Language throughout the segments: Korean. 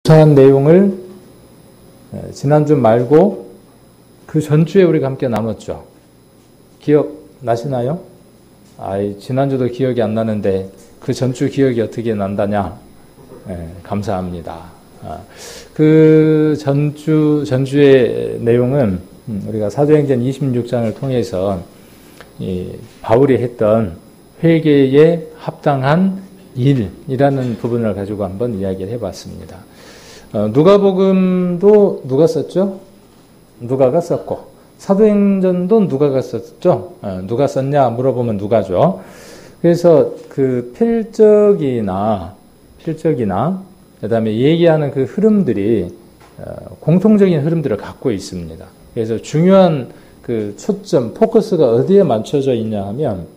유사한 내용을 지난주 말고 그 전주에 우리가 함께 나눴죠. 기억나시나요? 지난주도 기억이 안 나는데 그 전주 기억이 어떻게 난다냐? 감사합니다. 그 전주의 내용은 우리가 사도행전 26장을 통해서 바울이 했던 회개에 합당한 일이라는 부분을 가지고 한번 이야기를 해봤습니다. 누가복음도 누가 썼죠? 누가가 썼고, 사도행전도 누가가 썼죠? 누가 썼냐 물어보면 누가죠. 그래서 그 필적이나 그 다음에 얘기하는 그 흐름들이 공통적인 흐름들을 갖고 있습니다. 그래서 중요한 그 초점, 포커스가 어디에 맞춰져 있냐 하면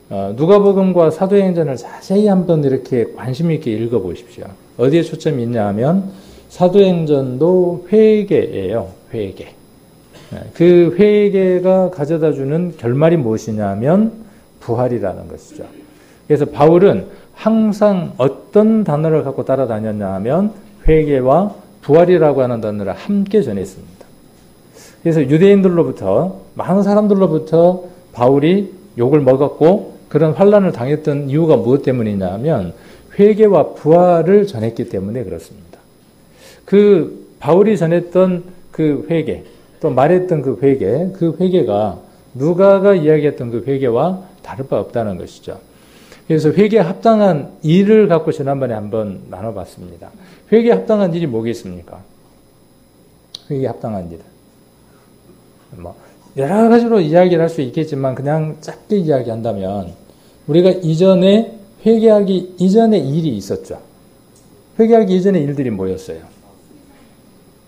누가복음과 사도행전을 자세히 한번 이렇게 관심 있게 읽어보십시오. 어디에 초점이 있냐 하면 사도행전도 회개예요. 회개. 그 회개가 가져다주는 결말이 무엇이냐 하면 부활이라는 것이죠. 그래서 바울은 항상 어떤 단어를 갖고 따라다녔냐 하면 회개와 부활이라고 하는 단어를 함께 전했습니다. 그래서 유대인들로부터, 많은 사람들로부터 바울이 욕을 먹었고 그런 환난을 당했던 이유가 무엇 때문이냐 하면 회개와 부활을 전했기 때문에 그렇습니다. 그 바울이 전했던 그 회개, 또 말했던 그 회개가 누가가 이야기했던 그 회개와 다를 바 없다는 것이죠. 그래서 회개에 합당한 일을 갖고 지난번에 한번 나눠봤습니다. 회개에 합당한 일이 뭐겠습니까? 회개에 합당한 일. 여러 가지로 이야기를 할 수 있겠지만 그냥 짧게 이야기한다면 우리가 이전에 회개하기 이전의 일이 있었죠. 회개하기 이전의 일들이 뭐였어요?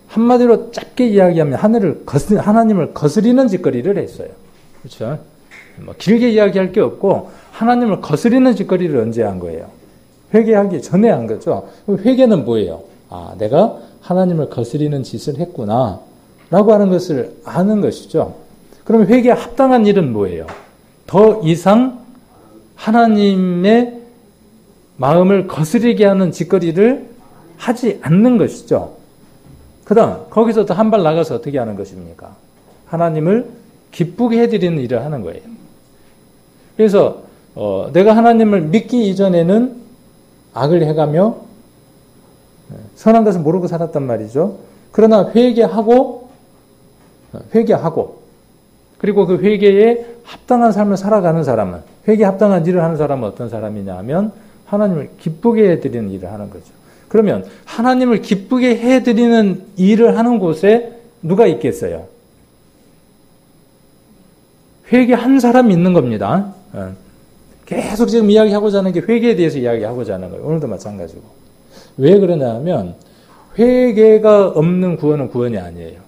한마디로 짧게 이야기하면 하나님을 거스리는 짓거리를 했어요. 그렇죠? 길게 이야기할 게 없고 하나님을 거스리는 짓거리를 언제 한 거예요? 회개하기 전에 한 거죠. 회개는 뭐예요? 내가 하나님을 거스리는 짓을 했구나 라고 하는 것을 아는 것이죠. 그러면 회개에 합당한 일은 뭐예요? 더 이상 하나님의 마음을 거스리게 하는 짓거리를 하지 않는 것이죠. 그 다음 거기서 또 한 발 나가서 어떻게 하는 것입니까? 하나님을 기쁘게 해드리는 일을 하는 거예요. 그래서 내가 하나님을 믿기 이전에는 악을 해가며 선한 것을 모르고 살았단 말이죠. 그러나 회개하고 그리고 그 회개에 합당한 삶을 살아가는 사람은, 회개에 합당한 일을 하는 사람은 어떤 사람이냐 하면 하나님을 기쁘게 해드리는 일을 하는 거죠. 그러면 하나님을 기쁘게 해드리는 일을 하는 곳에 누가 있겠어요? 회개한 사람이 있는 겁니다. 계속 지금 이야기하고자 하는 게 회개에 대해서 이야기하고자 하는 거예요. 오늘도 마찬가지고. 왜 그러냐 하면 회개가 없는 구원은 구원이 아니에요.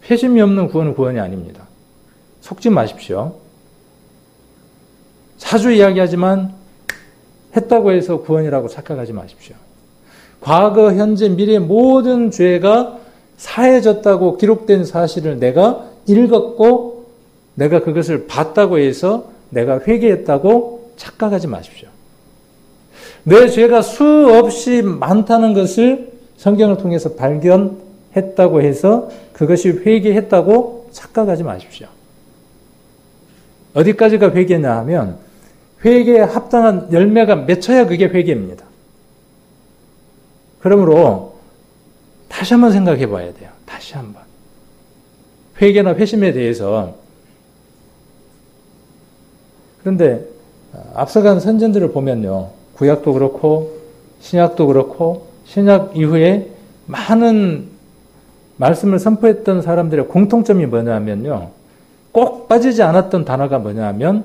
회심이 없는 구원은 구원이 아닙니다. 속지 마십시오. 자주 이야기하지만 했다고 해서 구원이라고 착각하지 마십시오. 과거, 현재, 미래 모든 죄가 사해졌다고 기록된 사실을 내가 읽었고 내가 그것을 봤다고 해서 내가 회개했다고 착각하지 마십시오. 내 죄가 수없이 많다는 것을 성경을 통해서 발견했다고 해서 그것이 회개했다고 착각하지 마십시오. 어디까지가 회개냐 하면 회개에 합당한 열매가 맺혀야 그게 회개입니다. 그러므로 다시 한번 생각해 봐야 돼요. 다시 한번. 회개나 회심에 대해서. 그런데 앞서간 선전들을 보면요. 구약도 그렇고 신약도 그렇고 신약 이후에 많은 말씀을 선포했던 사람들의 공통점이 뭐냐면요. 꼭 빠지지 않았던 단어가 뭐냐면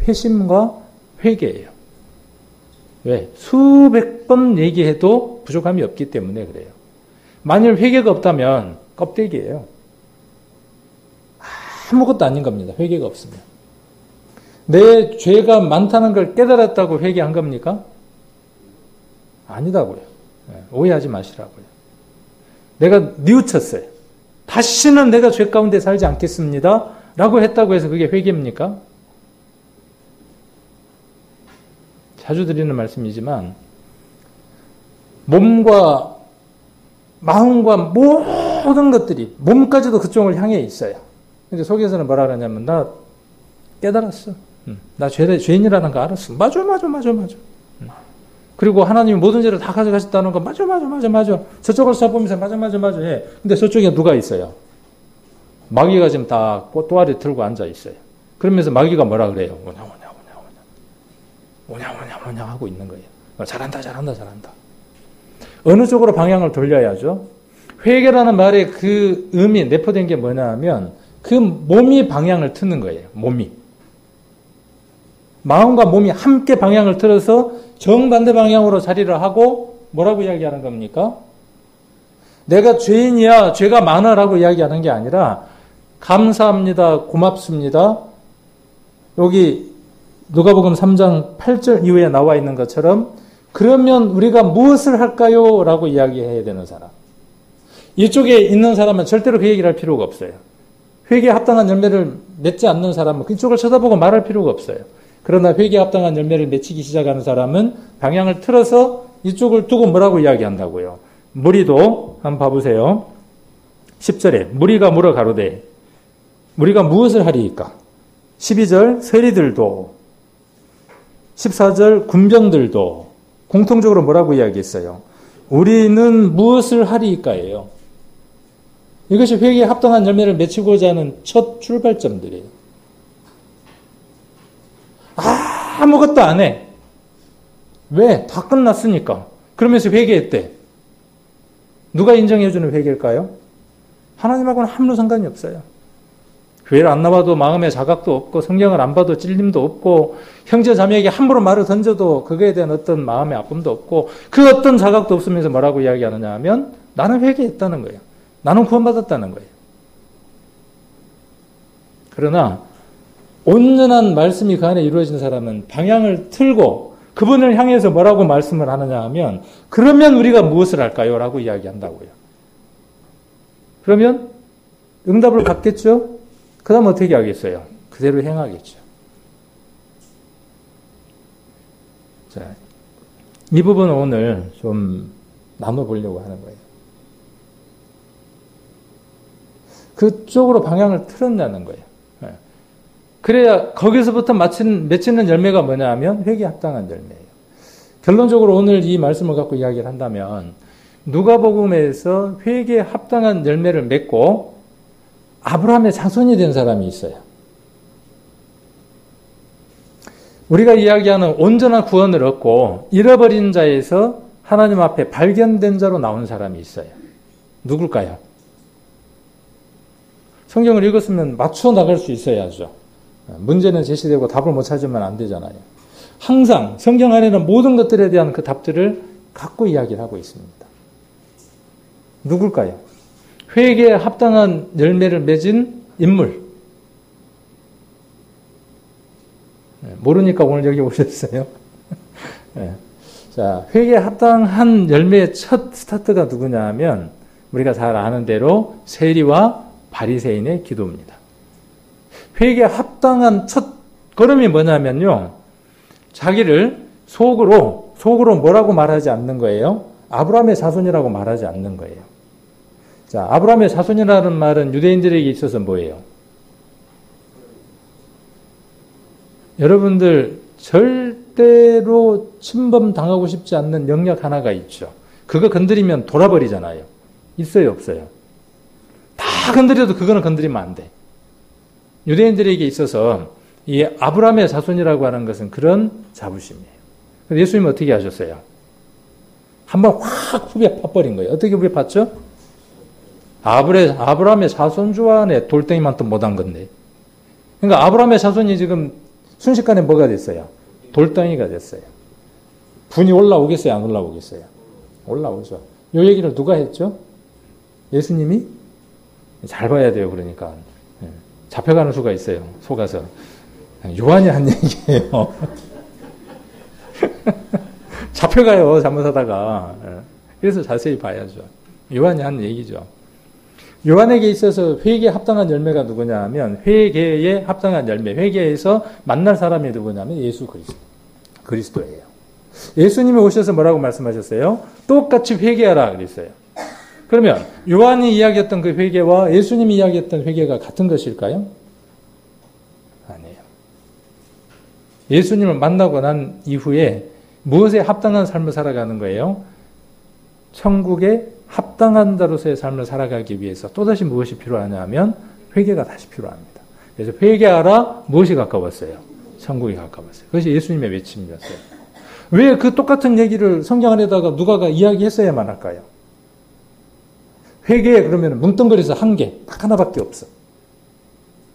회심과 회개예요. 왜? 수백 번 얘기해도 부족함이 없기 때문에 그래요. 만일 회개가 없다면 껍데기예요. 아무것도 아닌 겁니다. 회개가 없으면. 내 죄가 많다는 걸 깨달았다고 회개한 겁니까? 아니다고요. 오해하지 마시라고요. 내가 뉘우쳤어요. 다시는 내가 죄 가운데 살지 않겠습니다. 라고 했다고 해서 그게 회개입니까? 자주 드리는 말씀이지만 몸과 마음과 모든 것들이, 몸까지도 그쪽을 향해 있어요. 근데 속에서는 뭐라 그러냐면, 나 깨달았어. 나 죄인이라는 거 알았어. 맞아. 그리고 하나님이 모든 죄를 다 가져가셨다는 거, 맞아. 저쪽을 살펴보면서 맞아 해. 근데 저쪽에 누가 있어요? 마귀가 지금 다 또아리 들고 앉아 있어요. 그러면서 마귀가 뭐라 그래요? 오냐 하고 있는 거예요. 잘한다. 어느 쪽으로 방향을 돌려야죠? 회개라는 말의 그 의미, 내포된 게 뭐냐 하면, 그 몸이 방향을 트는 거예요. 몸이. 마음과 몸이 함께 방향을 틀어서 정반대 방향으로 자리를 하고 뭐라고 이야기하는 겁니까? 내가 죄인이야, 죄가 많아라고 이야기하는 게 아니라 감사합니다, 고맙습니다. 여기 누가복음 3장 8절 이후에 나와 있는 것처럼 그러면 우리가 무엇을 할까요? 라고 이야기해야 되는 사람. 이쪽에 있는 사람은 절대로 그 얘기를 할 필요가 없어요. 회개에 합당한 열매를 맺지 않는 사람은 그쪽을 쳐다보고 말할 필요가 없어요. 그러나 회개에 합당한 열매를 맺히기 시작하는 사람은 방향을 틀어서 이쪽을 두고 뭐라고 이야기한다고요. 무리도 한번 봐보세요. 10절에 무리가 물어 가로되 무리가 무엇을 하리이까? 12절 세리들도 14절 군병들도 공통적으로 뭐라고 이야기했어요? 우리는 무엇을 하리이까예요. 이것이 회개에 합당한 열매를 맺히고자 하는 첫 출발점들이에요. 아무것도 안 해. 왜? 다 끝났으니까. 그러면서 회개했대. 누가 인정해주는 회개일까요? 하나님하고는 아무 상관이 없어요. 교회를 안 나와도 마음에 자각도 없고 성경을 안 봐도 찔림도 없고 형제 자매에게 함부로 말을 던져도 그거에 대한 어떤 마음의 아픔도 없고 그 어떤 자각도 없으면서 뭐라고 이야기하느냐 하면 나는 회개했다는 거예요. 나는 구원받았다는 거예요. 그러나 온전한 말씀이 그 안에 이루어진 사람은 방향을 틀고 그분을 향해서 뭐라고 말씀을 하느냐 하면 그러면 우리가 무엇을 할까요? 라고 이야기한다고요. 그러면 응답을 받겠죠? 그 다음 어떻게 하겠어요? 그대로 행하겠죠. 자, 이 부분은 오늘 좀 나눠보려고 하는 거예요. 그쪽으로 방향을 틀었냐는 거예요. 그래야 거기서부터 맺히는 열매가 뭐냐 하면 회개에 합당한 열매예요. 결론적으로 오늘 이 말씀을 갖고 이야기를 한다면 누가복음에서 회개에 합당한 열매를 맺고 아브라함의 자손이 된 사람이 있어요. 우리가 이야기하는 온전한 구원을 얻고 잃어버린 자에서 하나님 앞에 발견된 자로 나온 사람이 있어요. 누굴까요? 성경을 읽었으면 맞춰 나갈 수 있어야죠. 문제는 제시되고 답을 못 찾으면 안 되잖아요. 항상 성경 안에는 모든 것들에 대한 그 답들을 갖고 이야기를 하고 있습니다. 누굴까요? 회개에 합당한 열매를 맺은 인물. 모르니까 오늘 여기 오셨어요. 자, 회개에 합당한 열매의 첫 스타트가 누구냐 하면 우리가 잘 아는 대로 세리와 바리새인의 기도입니다. 회개에 합당한 첫 걸음이 뭐냐면요. 자기를 속으로 뭐라고 말하지 않는 거예요? 아브라함의 자손이라고 말하지 않는 거예요. 자, 아브라함의 자손이라는 말은 유대인들에게 있어서 뭐예요? 여러분들 절대로 침범당하고 싶지 않는 영역 하나가 있죠. 그거 건드리면 돌아버리잖아요. 있어요, 없어요? 다 건드려도 그거는 건드리면 안 돼. 유대인들에게 있어서 이 아브라함의 자손이라고 하는 것은 그런 자부심이에요. 예수님은 어떻게 하셨어요? 한번 확 후벼 파버린 거예요. 어떻게 후벼 팠죠? 아브라함의 자손 안에 돌덩이만큼 못한 건데. 그러니까 아브라함의 자손이 지금 순식간에 뭐가 됐어요? 돌덩이가 됐어요. 분이 올라오겠어요? 안 올라오겠어요? 올라오죠. 이 얘기를 누가 했죠? 예수님이? 잘 봐야 돼요. 그러니까. 잡혀가는 수가 있어요. 속아서. 요한이 한 얘기예요. 잡혀가요. 잘못하다가. 그래서 자세히 봐야죠. 요한이 한 얘기죠. 요한에게 있어서 회개에 합당한 열매가 누구냐 하면 회개에 합당한 열매, 회개에서 만날 사람이 누구냐면 예수 그리스도예요. 예수님이 오셔서 뭐라고 말씀하셨어요? 똑같이 회개하라 그랬어요. 그러면 요한이 이야기했던 그 회개와 예수님이 이야기했던 회개가 같은 것일까요? 아니에요. 예수님을 만나고 난 이후에 무엇에 합당한 삶을 살아가는 거예요? 천국에 합당한 자로서의 삶을 살아가기 위해서 또다시 무엇이 필요하냐 하면 회개가 다시 필요합니다. 그래서 회개하라 무엇이 가까웠어요? 천국이 가까웠어요. 그것이 예수님의 외침이었어요. 왜 그 똑같은 얘기를 성경 안에다가 누가가 이야기했어야만 할까요? 회개에 그러면 뭉뚱그려서 한 개, 딱 하나밖에 없어.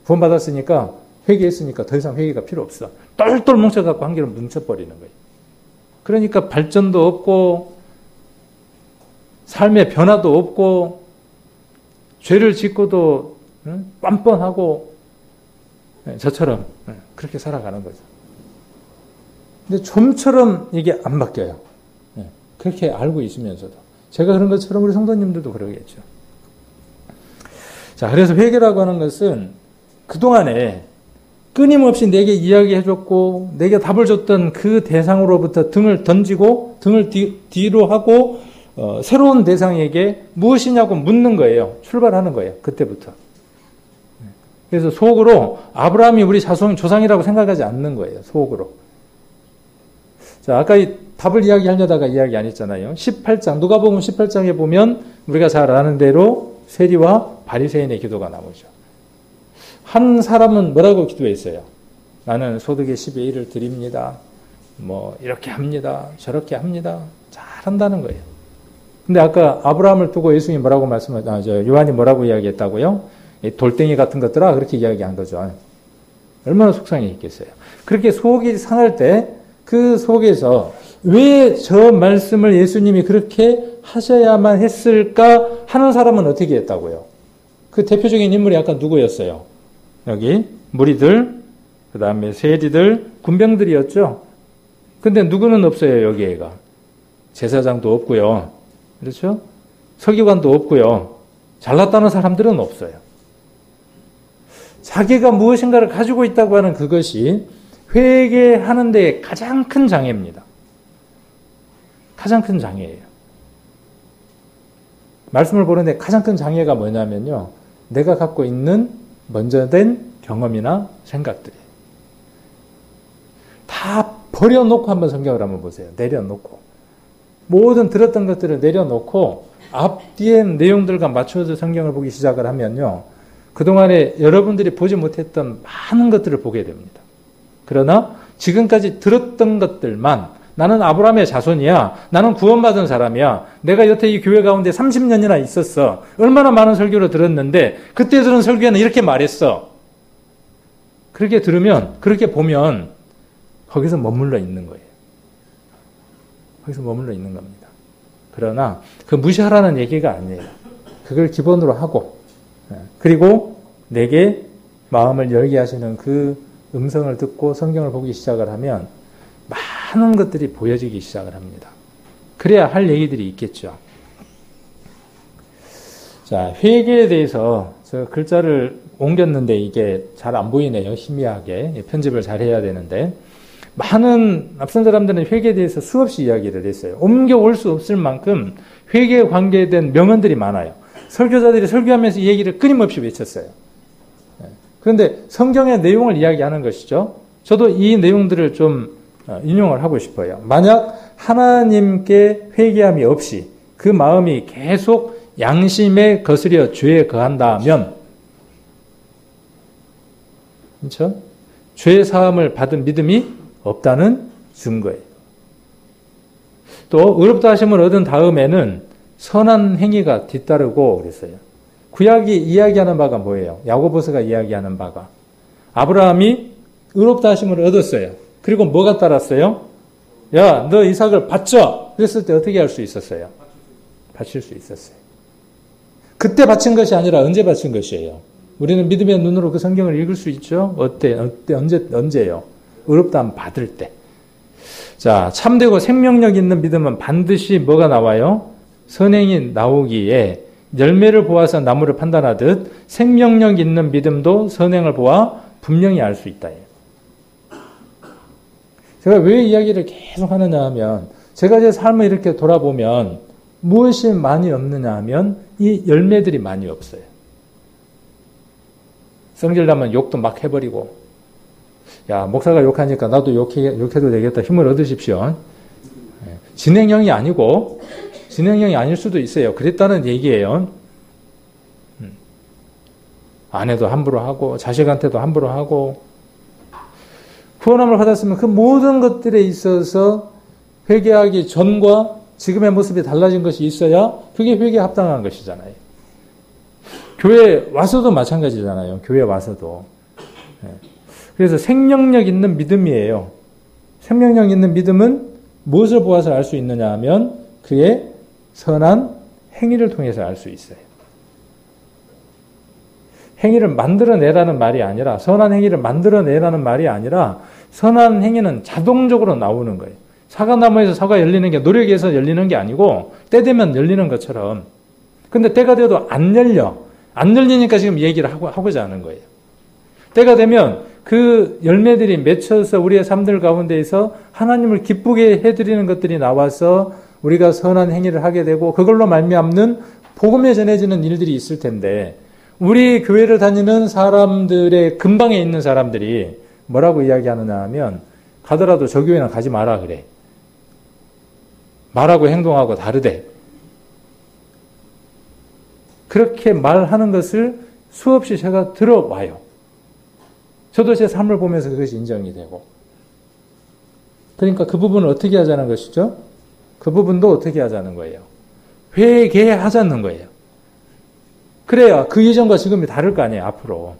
구원받았으니까 회개했으니까 더 이상 회개가 필요 없어. 똘똘 뭉쳐갖고 한 개로 뭉쳐버리는 거예요. 그러니까 발전도 없고 삶의 변화도 없고 죄를 짓고도 뻔뻔하고 저처럼 그렇게 살아가는 거죠. 근데 좀처럼 이게 안 바뀌어요. 그렇게 알고 있으면서도. 제가 그런 것처럼 우리 성도님들도 그러겠죠. 자, 그래서 회개라고 하는 것은 그동안에 끊임없이 내게 이야기해줬고 내게 답을 줬던 그 대상으로부터 등을 던지고 등을 뒤로 하고 새로운 대상에게 무엇이냐고 묻는 거예요. 출발하는 거예요. 그때부터. 그래서 속으로 아브라함이 우리 조상이라고 생각하지 않는 거예요. 속으로. 자, 아까 이 답을 이야기하려다가 이야기 안 했잖아요. 18장, 누가복음 18장에 보면 우리가 잘 아는 대로 세리와 바리새인의 기도가 나오죠. 한 사람은 뭐라고 기도했어요? 나는 소득의 10의 1을 드립니다. 뭐 이렇게 합니다. 저렇게 합니다. 잘한다는 거예요. 근데 아까 아브라함을 두고 예수님이 뭐라고 요한이 뭐라고 이야기했다고요? 돌덩이 같은 것들아 그렇게 이야기한 거죠. 얼마나 속상해 있겠어요. 그렇게 속이 상할 때 그 속에서 왜 저 말씀을 예수님이 그렇게 하셔야만 했을까 하는 사람은 어떻게 했다고요? 그 대표적인 인물이 아까 누구였어요? 여기 무리들, 그 다음에 세리들, 군병들이었죠. 근데 누구는 없어요, 여기에가. 제사장도 없고요. 그렇죠? 서기관도 없고요. 잘났다는 사람들은 없어요. 자기가 무엇인가를 가지고 있다고 하는 그것이 회개하는 데 가장 큰 장애입니다. 가장 큰 장애예요. 말씀을 보는데 가장 큰 장애가 뭐냐면요. 내가 갖고 있는 먼저 된 경험이나 생각들이에요. 다 버려놓고 한번 성경을 한번 보세요. 내려놓고. 모든 들었던 것들을 내려놓고 앞뒤의 내용들과 맞춰서 성경을 보기 시작을 하면요. 그동안에 여러분들이 보지 못했던 많은 것들을 보게 됩니다. 그러나 지금까지 들었던 것들만 나는 아브라함의 자손이야. 나는 구원받은 사람이야. 내가 여태 이 교회 가운데 30년이나 있었어. 얼마나 많은 설교를 들었는데 그때 들은 설교에는 이렇게 말했어. 그렇게 들으면 그렇게 보면 거기서 머물러 있는 거예요. 거기서 머물러 있는 겁니다. 그러나 그 무시하라는 얘기가 아니에요. 그걸 기본으로 하고 그리고 내게 마음을 열게 하시는 그 음성을 듣고 성경을 보기 시작을 하면 많은 것들이 보여지기 시작을 합니다. 그래야 할 얘기들이 있겠죠. 자, 회개에 대해서 저 글자를 옮겼는데 이게 잘 안 보이네요. 희미하게. 편집을 잘 해야 되는데 많은 앞선 사람들은 회개에 대해서 수없이 이야기를 했어요. 옮겨올 수 없을 만큼 회개에 관계된 명언들이 많아요. 설교자들이 설교하면서 이 얘기를 끊임없이 외쳤어요. 그런데 성경의 내용을 이야기하는 것이죠. 저도 이 내용들을 좀 인용을 하고 싶어요. 만약 하나님께 회개함이 없이 그 마음이 계속 양심에 거스려 죄에 거한다면, 그렇죠? 죄 사함을 받은 믿음이 없다는 증거예요. 또 의롭다 하심을 얻은 다음에는 선한 행위가 뒤따르고 그랬어요. 구약이 이야기하는 바가 뭐예요? 야고보서가 이야기하는 바가 아브라함이 의롭다 하심을 얻었어요. 그리고 뭐가 따랐어요? 야, 너 이삭을 바쳐. 그랬을 때 어떻게 할 수 있었어요? 바칠 수 있었어요. 그때 바친 것이 아니라 언제 바친 것이에요? 우리는 믿음의 눈으로 그 성경을 읽을 수 있죠? 언제요? 의롭다함 받을 때. 자, 참되고 생명력 있는 믿음은 반드시 뭐가 나와요? 선행이 나오기에 열매를 보아서 나무를 판단하듯 생명력 있는 믿음도 선행을 보아 분명히 알 수 있다. 제가 왜 이야기를 계속 하느냐 하면 제가 제 삶을 이렇게 돌아보면 무엇이 많이 없느냐 하면 이 열매들이 많이 없어요. 성질나면 욕도 막 해버리고, 야, 목사가 욕하니까 나도 욕해도 되겠다. 힘을 얻으십시오. 진행형이 아니고, 진행형이 아닐 수도 있어요. 그랬다는 얘기예요. 아내도 함부로 하고, 자식한테도 함부로 하고, 구원함을 받았으면 그 모든 것들에 있어서 회개하기 전과 지금의 모습이 달라진 것이 있어야 그게 회개에 합당한 것이잖아요. 교회 와서도 마찬가지잖아요. 교회 와서도. 그래서 생명력 있는 믿음이에요. 생명력 있는 믿음은 무엇을 보아서 알 수 있느냐 하면 그의 선한 행위를 통해서 알 수 있어요. 행위를 만들어내라는 말이 아니라, 선한 행위를 만들어내라는 말이 아니라, 선한 행위는 자동적으로 나오는 거예요. 사과나무에서 사과 열리는 게 노력해서 열리는 게 아니고, 때 되면 열리는 것처럼. 근데 때가 돼도 안 열려. 안 열리니까 지금 얘기를 하고자 하는 거예요. 때가 되면 그 열매들이 맺혀서 우리의 삶들 가운데에서 하나님을 기쁘게 해드리는 것들이 나와서 우리가 선한 행위를 하게 되고, 그걸로 말미암는 복음에 전해지는 일들이 있을 텐데, 우리 교회를 다니는 사람들의 근방에 있는 사람들이 뭐라고 이야기하느냐 하면, 가더라도 저 교회는 가지 마라 그래. 말하고 행동하고 다르대. 그렇게 말하는 것을 수없이 제가 들어와요. 저도 제 삶을 보면서 그것이 인정이 되고. 그러니까 그 부분을 어떻게 하자는 것이죠? 그 부분도 어떻게 하자는 거예요? 회개하자는 거예요. 그래야 그 이전과 지금이 다를 거 아니에요, 앞으로.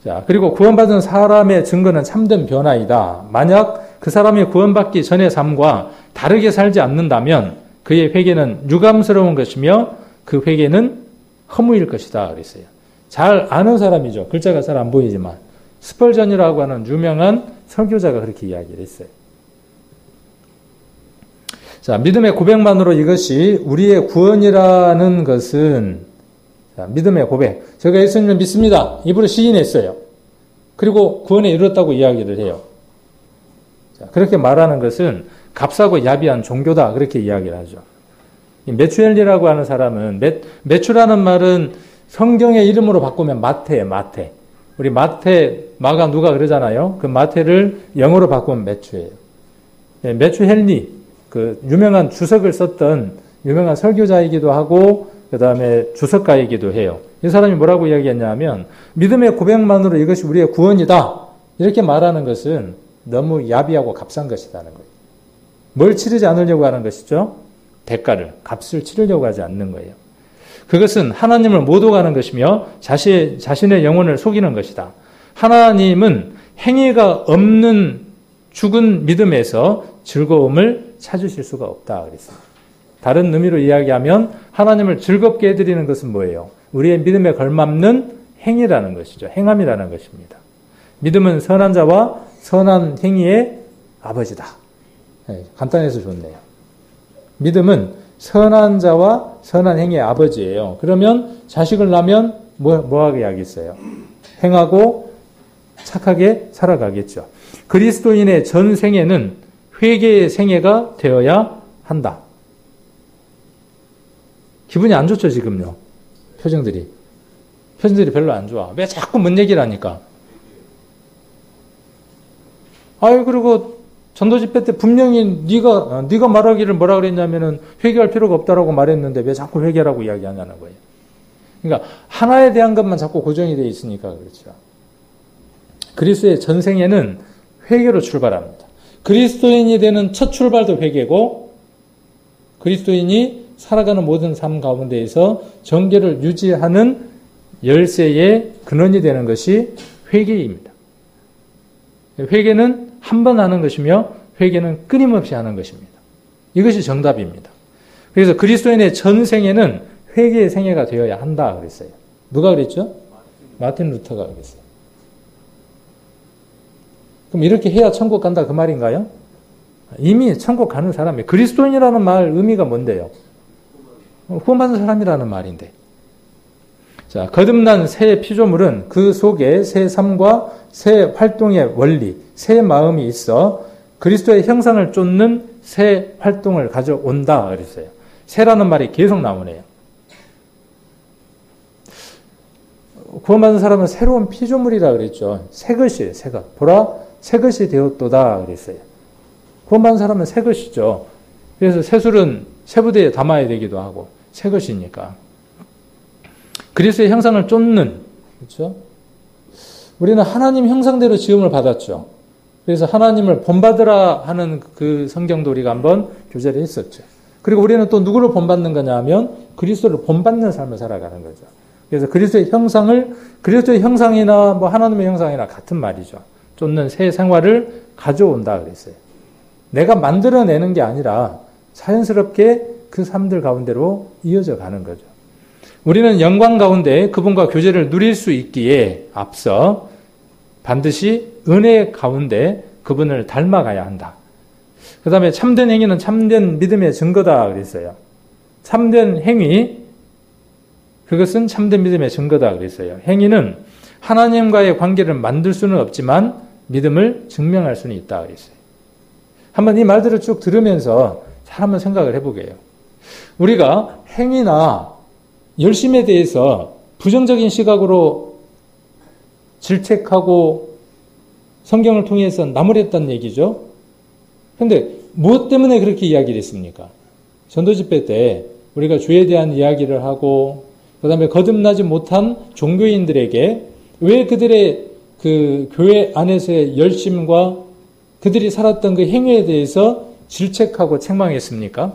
자, 그리고 구원받은 사람의 증거는 참된 변화이다. 만약 그 사람이 구원받기 전의 삶과 다르게 살지 않는다면 그의 회개는 유감스러운 것이며 그 회개는 허무일 것이다. 그랬어요. 잘 아는 사람이죠. 글자가 잘 안 보이지만. 스펄전이라고 하는 유명한 설교자가 그렇게 이야기를 했어요. 자, 믿음의 고백만으로 이것이 우리의 구원이라는 것은, 자, 믿음의 고백. 제가 예수님을 믿습니다. 입으로 시인했어요. 그리고 구원에 이르렀다고 이야기를 해요. 자, 그렇게 말하는 것은 값싸고 야비한 종교다. 그렇게 이야기를 하죠. 메추엘리라고 하는 사람은, 메추라는 말은 성경의 이름으로 바꾸면 마태예요, 마태. 우리 마태, 마가 누가 그러잖아요. 그 마태를 영어로 바꾸면 메추예요. 메추헬리. 그 유명한 주석을 썼던 유명한 설교자이기도 하고 그 다음에 주석가이기도 해요. 이 사람이 뭐라고 이야기했냐면 믿음의 고백만으로 이것이 우리의 구원이다. 이렇게 말하는 것은 너무 야비하고 값싼 것이라는 거예요. 뭘 치르지 않으려고 하는 것이죠? 대가를, 값을 치르려고 하지 않는 거예요. 그것은 하나님을 못 오가는 것이며 자신의 영혼을 속이는 것이다. 하나님은 행위가 없는 죽은 믿음에서 즐거움을 찾으실 수가 없다 그랬습니다. 다른 의미로 이야기하면 하나님을 즐겁게 해드리는 것은 뭐예요? 우리의 믿음에 걸맞는 행위라는 것이죠. 행함이라는 것입니다. 믿음은 선한 자와 선한 행위의 아버지다. 네, 간단해서 좋네요. 믿음은 선한 자와 선한 행위의 아버지예요. 그러면 자식을 낳으면 뭐 하게 하겠어요? 행하고 착하게 살아가겠죠. 그리스도인의 전 생애는 회개의 생애가 되어야 한다. 기분이 안 좋죠, 지금요. 표정들이 별로 안 좋아. 왜 자꾸 뭔 얘기를 하니까. 아유, 그리고 전도 집회 때 분명히 네가 말하기를 뭐라 그랬냐면은 회개할 필요가 없다라고 말했는데 왜 자꾸 회개라고 이야기하냐는 거예요. 그러니까 하나에 대한 것만 자꾸 고정이 되어 있으니까 그렇죠. 그리스도의 전생에는 회개로 출발합니다. 그리스도인이 되는 첫 출발도 회개고 그리스도인이 살아가는 모든 삶 가운데에서 정죄를 유지하는 열쇠의 근원이 되는 것이 회개입니다. 회개는 한 번 하는 것이며 회개는 끊임없이 하는 것입니다. 이것이 정답입니다. 그래서 그리스도인의 전생에는 회개의 생애가 되어야 한다 그랬어요. 누가 그랬죠? 마틴 루터가 그랬어요. 그럼 이렇게 해야 천국 간다 그 말인가요? 이미 천국 가는 사람이 그리스도인이라는 말 의미가 뭔데요? 구원받은 사람이라는 말인데. 자, 거듭난 새 피조물은 그 속에 새 삶과 새 활동의 원리, 새 마음이 있어 그리스도의 형상을 쫓는 새 활동을 가져온다 그랬어요. 새라는 말이 계속 나오네요. 구원받은 사람은 새로운 피조물이라 그랬죠. 새 것이에요. 새 것. 보라, 새 것이 되었도다 그랬어요. 구원받은 사람은 새 것이죠. 그래서 새술은 새부대에 담아야 되기도 하고 새 것이니까. 그리스도의 형상을 쫓는, 그렇죠? 우리는 하나님 형상대로 지음을 받았죠. 그래서 하나님을 본받으라 하는 그 성경도 우리가 한번 교제를 했었죠. 그리고 우리는 또 누구를 본받는 거냐 하면 그리스도를 본받는 삶을 살아가는 거죠. 그래서 그리스도의 형상이나 뭐 하나님의 형상이나 같은 말이죠. 쫓는 새 생활을 가져온다 그랬어요. 내가 만들어내는 게 아니라 자연스럽게 그 삶들 가운데로 이어져 가는 거죠. 우리는 영광 가운데 그분과 교제를 누릴 수 있기에 앞서 반드시 은혜 가운데 그분을 닮아가야 한다. 그 다음에 참된 행위는 참된 믿음의 증거다 그랬어요. 참된 행위, 그것은 참된 믿음의 증거다 그랬어요. 행위는 하나님과의 관계를 만들 수는 없지만 믿음을 증명할 수는 있다 그랬어요. 한번 이 말들을 쭉 들으면서 잘 한번 생각을 해보게요. 우리가 행위나 열심에 대해서 부정적인 시각으로 질책하고 성경을 통해서 나무랬다는 얘기죠. 그런데 무엇 때문에 그렇게 이야기를 했습니까? 전도집회 때 우리가 주에 대한 이야기를 하고 그 다음에 거듭나지 못한 종교인들에게 왜 그들의 그 교회 안에서의 열심과 그들이 살았던 그 행위에 대해서 질책하고 책망했습니까?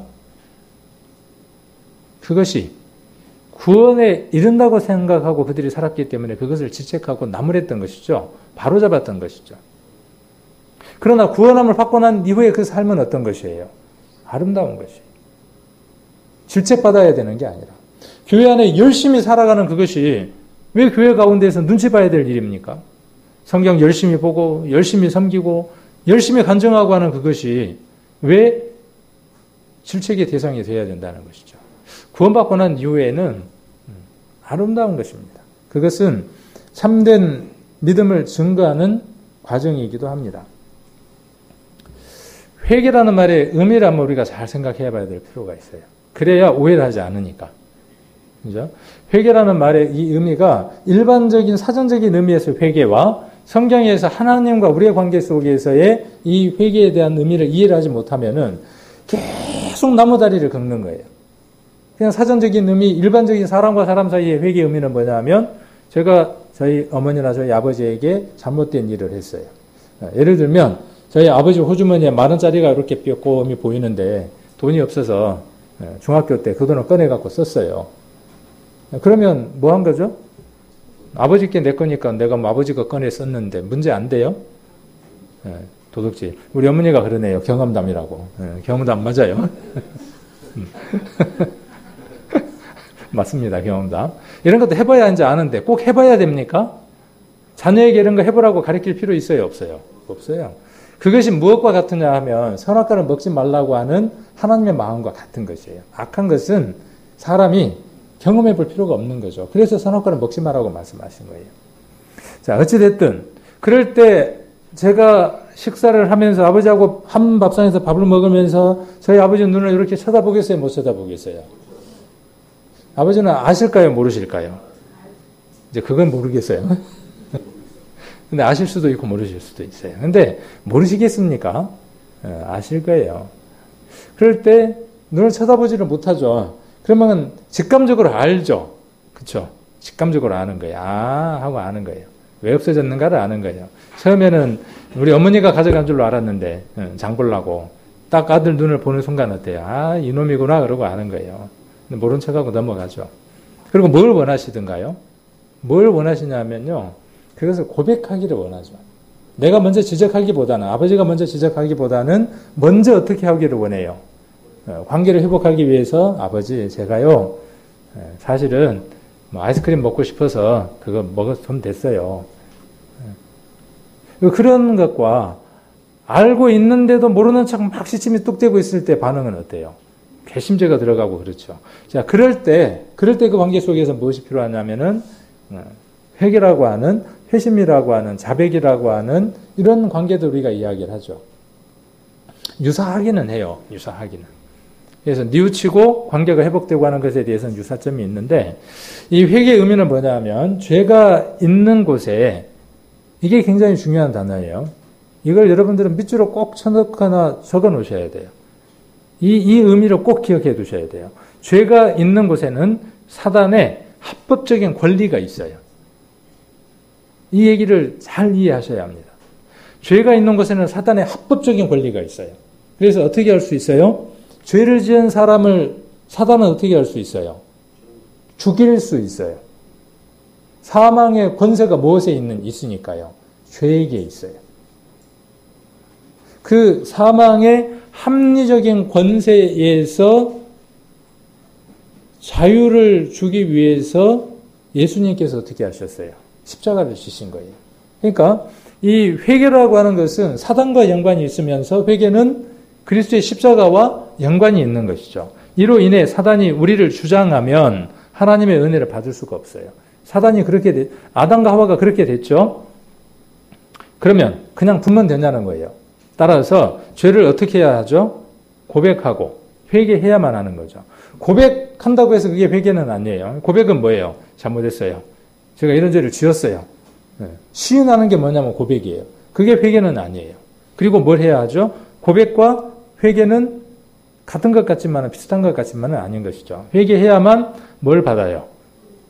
그것이 구원에 이른다고 생각하고 그들이 살았기 때문에 그것을 질책하고 나무랬던 것이죠. 바로잡았던 것이죠. 그러나 구원함을 받고 난 이후에 그 삶은 어떤 것이에요? 아름다운 것이에요. 질책받아야 되는 게 아니라 교회 안에 열심히 살아가는 그것이 왜 교회 가운데에서 눈치 봐야 될 일입니까? 성경 열심히 보고 열심히 섬기고 열심히 간증하고 하는 그것이 왜 질책의 대상이 되어야 된다는 것이죠. 구원받고 난 이후에는 아름다운 것입니다. 그것은 참된 믿음을 증거하는 과정이기도 합니다. 회개라는 말의 의미를 한번 우리가 잘 생각해 봐야 될 필요가 있어요. 그래야 오해를 하지 않으니까. 그죠? 회개라는 말의 이 의미가 일반적인 사전적인 의미에서 회개와 성경에서 하나님과 우리의 관계 속에서의 이 회개에 대한 의미를 이해를 하지 못하면은 계속 나무다리를 긁는 거예요. 그냥 사전적인 의미, 일반적인 사람과 사람 사이의 회개의 의미는 뭐냐면 제가 저희 어머니나 저희 아버지에게 잘못된 일을 했어요. 예를 들면 저희 아버지 호주머니에 10,000원짜리가 이렇게 뼈꼼히 보이는데 돈이 없어서 중학교 때 그 돈을 꺼내갖고 썼어요. 그러면 뭐 한 거죠? 아버지께 내 거니까 내가 뭐 아버지 거 꺼내 썼는데 문제 안 돼요? 도둑질. 우리 어머니가 그러네요. 경험담이라고. 경험담 맞아요. 맞습니다. 경험담. 이런 것도 해봐야 이제 아는데 꼭 해봐야 됩니까? 자녀에게 이런 거 해보라고 가르칠 필요 있어요? 없어요? 없어요. 그것이 무엇과 같으냐 하면 선악과를 먹지 말라고 하는 하나님의 마음과 같은 것이에요. 악한 것은 사람이 경험해 볼 필요가 없는 거죠. 그래서 선악과를 먹지 말라고 말씀하신 거예요. 자, 어찌됐든 그럴 때 제가 식사를 하면서 아버지하고 한 밥상에서 밥을 먹으면서 저희 아버지 눈을 이렇게 쳐다보겠어요? 못 쳐다보겠어요? 아버지는 아실까요? 모르실까요? 이제 그건 모르겠어요. 근데 아실 수도 있고 모르실 수도 있어요. 근데 모르시겠습니까? 아실 거예요. 그럴 때 눈을 쳐다보지를 못하죠. 그러면 직감적으로 알죠. 그쵸? 직감적으로 아는 거예요. 아, 하고 아는 거예요. 왜 없어졌는가를 아는 거예요. 처음에는 우리 어머니가 가져간 줄로 알았는데, 장 보려고. 딱 아들 눈을 보는 순간 어때요? 아, 이놈이구나. 그러고 아는 거예요. 근데 모른 척하고 넘어가죠. 그리고 뭘 원하시던가요? 뭘 원하시냐면요. 그것을 고백하기를 원하죠. 내가 먼저 지적하기보다는, 아버지가 먼저 지적하기보다는 먼저 어떻게 하기를 원해요. 관계를 회복하기 위해서 아버지 제가요 사실은 뭐 아이스크림 먹고 싶어서 그거 먹어서 좀 됐어요. 그런 것과 알고 있는데도 모르는 척 막 시침이 뚝 떼고 있을 때 반응은 어때요? 괘씸죄가 들어가고 그렇죠. 자, 그럴 때 그 관계 속에서 무엇이 필요하냐면은 회개라고 하는 회심이라고 하는 자백이라고 하는 이런 관계도 우리가 이야기를 하죠. 유사하기는 해요. 유사하기는. 그래서 뉘우치고 관계가 회복되고 하는 것에 대해서는 유사점이 있는데 이 회개의 의미는 뭐냐면 죄가 있는 곳에 이게 굉장히 중요한 단어예요. 이걸 여러분들은 밑줄로 꼭 쳐넣거나 적어 놓으셔야 돼요. 이 의미를 꼭 기억해 두셔야 돼요. 죄가 있는 곳에는 사단의 합법적인 권리가 있어요. 이 얘기를 잘 이해하셔야 합니다. 죄가 있는 곳에는 사단의 합법적인 권리가 있어요. 그래서 어떻게 할 수 있어요? 죄를 지은 사람을 사단은 어떻게 할 수 있어요? 죽일 수 있어요. 사망의 권세가 무엇에 있으니까요? 죄에게 있어요. 그 사망의 합리적인 권세에서 자유를 주기 위해서 예수님께서 어떻게 하셨어요? 십자가를 지신 거예요. 그러니까 이 회개라고 하는 것은 사단과 연관이 있으면서 회개는 그리스도의 십자가와 연관이 있는 것이죠. 이로 인해 사단이 우리를 주장하면 하나님의 은혜를 받을 수가 없어요. 사단이 아담과 하와가 그렇게 됐죠. 그러면 그냥 두면 되냐는 거예요. 따라서 죄를 어떻게 해야 하죠? 고백하고 회개해야만 하는 거죠. 고백한다고 해서 그게 회개는 아니에요. 고백은 뭐예요? 잘못했어요. 제가 이런 죄를 지었어요. 시인하는 게 뭐냐면 고백이에요. 그게 회개는 아니에요. 그리고 뭘 해야 하죠? 고백과 회개는 같은 것 같지만 비슷한 것 같지만은 아닌 것이죠. 회개해야만 뭘 받아요?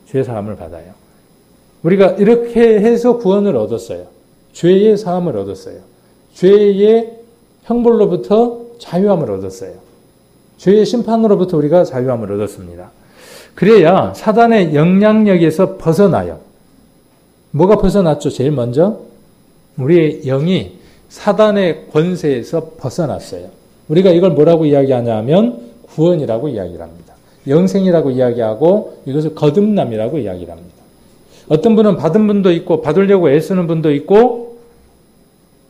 죄 사함을 받아요. 우리가 이렇게 해서 구원을 얻었어요. 죄의 사함을 얻었어요. 죄의 형벌로부터 자유함을 얻었어요. 죄의 심판으로부터 우리가 자유함을 얻었습니다. 그래야 사단의 영향력에서 벗어나요. 뭐가 벗어났죠? 제일 먼저 우리의 영이 사단의 권세에서 벗어났어요. 우리가 이걸 뭐라고 이야기하냐면 구원이라고 이야기를 합니다. 영생이라고 이야기하고 이것을 거듭남이라고 이야기를 합니다. 어떤 분은 받은 분도 있고 받으려고 애쓰는 분도 있고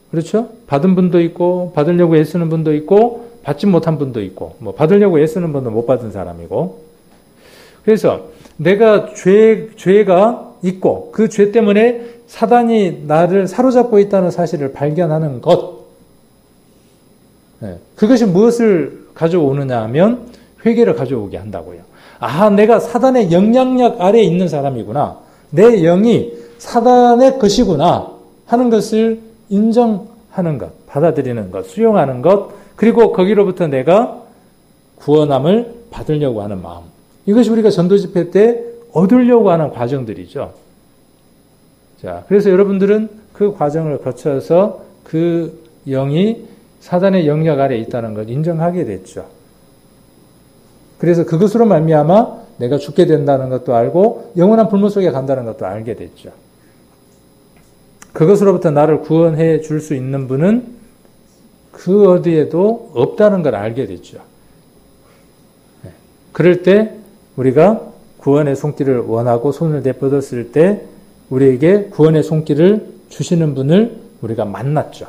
그렇죠? 받은 분도 있고 받으려고 애쓰는 분도 있고 받지 못한 분도 있고 뭐 받으려고 애쓰는 분도 못 받은 사람이고 그래서 내가 죄가 있고 그 죄 때문에 사단이 나를 사로잡고 있다는 사실을 발견하는 것 그것이 무엇을 가져오느냐 하면 회개를 가져오게 한다고요. 아, 내가 사단의 영향력 아래에 있는 사람이구나. 내 영이 사단의 것이구나 하는 것을 인정하는 것, 받아들이는 것, 수용하는 것, 그리고 거기로부터 내가 구원함을 받으려고 하는 마음. 이것이 우리가 전도 집회 때 얻으려고 하는 과정들이죠. 자, 그래서 여러분들은 그 과정을 거쳐서 그 영이 사단의 영역 아래에 있다는 걸 인정하게 됐죠. 그래서 그것으로 말미암아 내가 죽게 된다는 것도 알고 영원한 불문 속에 간다는 것도 알게 됐죠. 그것으로부터 나를 구원해 줄 수 있는 분은 그 어디에도 없다는 걸 알게 됐죠. 그럴 때 우리가 구원의 손길을 원하고 손을 내뻗었을 때 우리에게 구원의 손길을 주시는 분을 우리가 만났죠.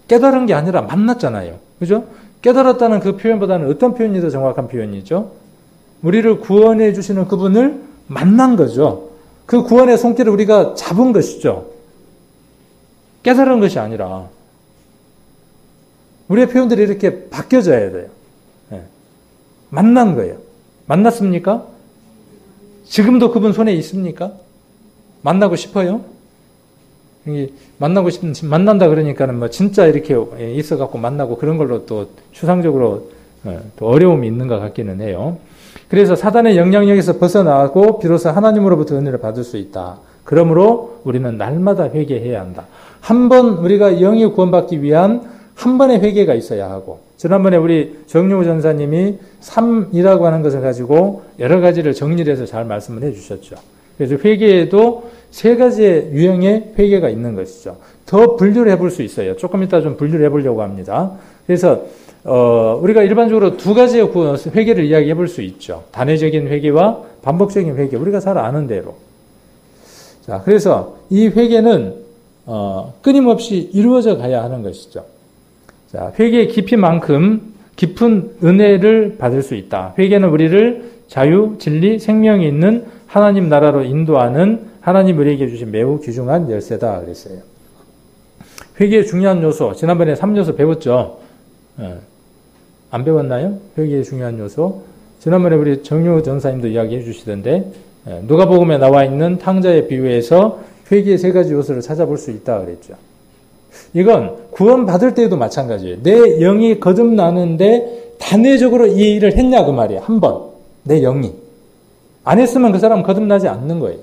깨달은 게 아니라 만났잖아요. 그죠? 깨달았다는 그 표현보다는 어떤 표현이 더 정확한 표현이죠? 우리를 구원해 주시는 그분을 만난 거죠. 그 구원의 손길을 우리가 잡은 것이죠. 깨달은 것이 아니라 우리의 표현들이 이렇게 바뀌어져야 돼요. 만난 거예요. 만났습니까? 지금도 그분 손에 있습니까? 만나고 싶어요? 만난다 그러니까는 뭐 진짜 이렇게 있어갖고 만나고 그런 걸로 또 추상적으로 또 어려움이 있는 것 같기는 해요. 그래서 사단의 영향력에서 벗어나고 비로소 하나님으로부터 은혜를 받을 수 있다. 그러므로 우리는 날마다 회개해야 한다. 한 번 우리가 영이 구원받기 위한 한 번의 회개가 있어야 하고 지난번에 우리 정용우 전사님이 삶이라고 하는 것을 가지고 여러 가지를 정리를 해서 잘 말씀을 해주셨죠. 그래서 회개에도 세 가지의 유형의 회개가 있는 것이죠. 더 분류를 해볼 수 있어요. 조금 이따 좀 분류를 해보려고 합니다. 그래서 우리가 일반적으로 두 가지의 회개를 이야기해 볼 수 있죠. 단회적인 회개와 반복적인 회개. 우리가 잘 아는 대로. 자, 그래서 이 회개는 끊임없이 이루어져 가야 하는 것이죠. 자, 회개의 깊이만큼 깊은 은혜를 받을 수 있다. 회개는 우리를 자유, 진리, 생명이 있는 하나님 나라로 인도하는 하나님 우리에게 주신 매우 귀중한 열쇠다 그랬어요. 회개의 중요한 요소, 지난번에 3요소 배웠죠? 안 배웠나요? 회개의 중요한 요소. 지난번에 우리 정유 전사님도 이야기해 주시던데, 누가복음에 나와 있는 탕자의 비유에서 회개의 3가지 요소를 찾아볼 수 있다 그랬죠. 이건 구원받을 때에도 마찬가지예요. 내 영이 거듭나는데 단회적으로 이 일을 했냐 그 말이에요. 한 번. 내 영이. 안 했으면 그 사람은 거듭나지 않는 거예요.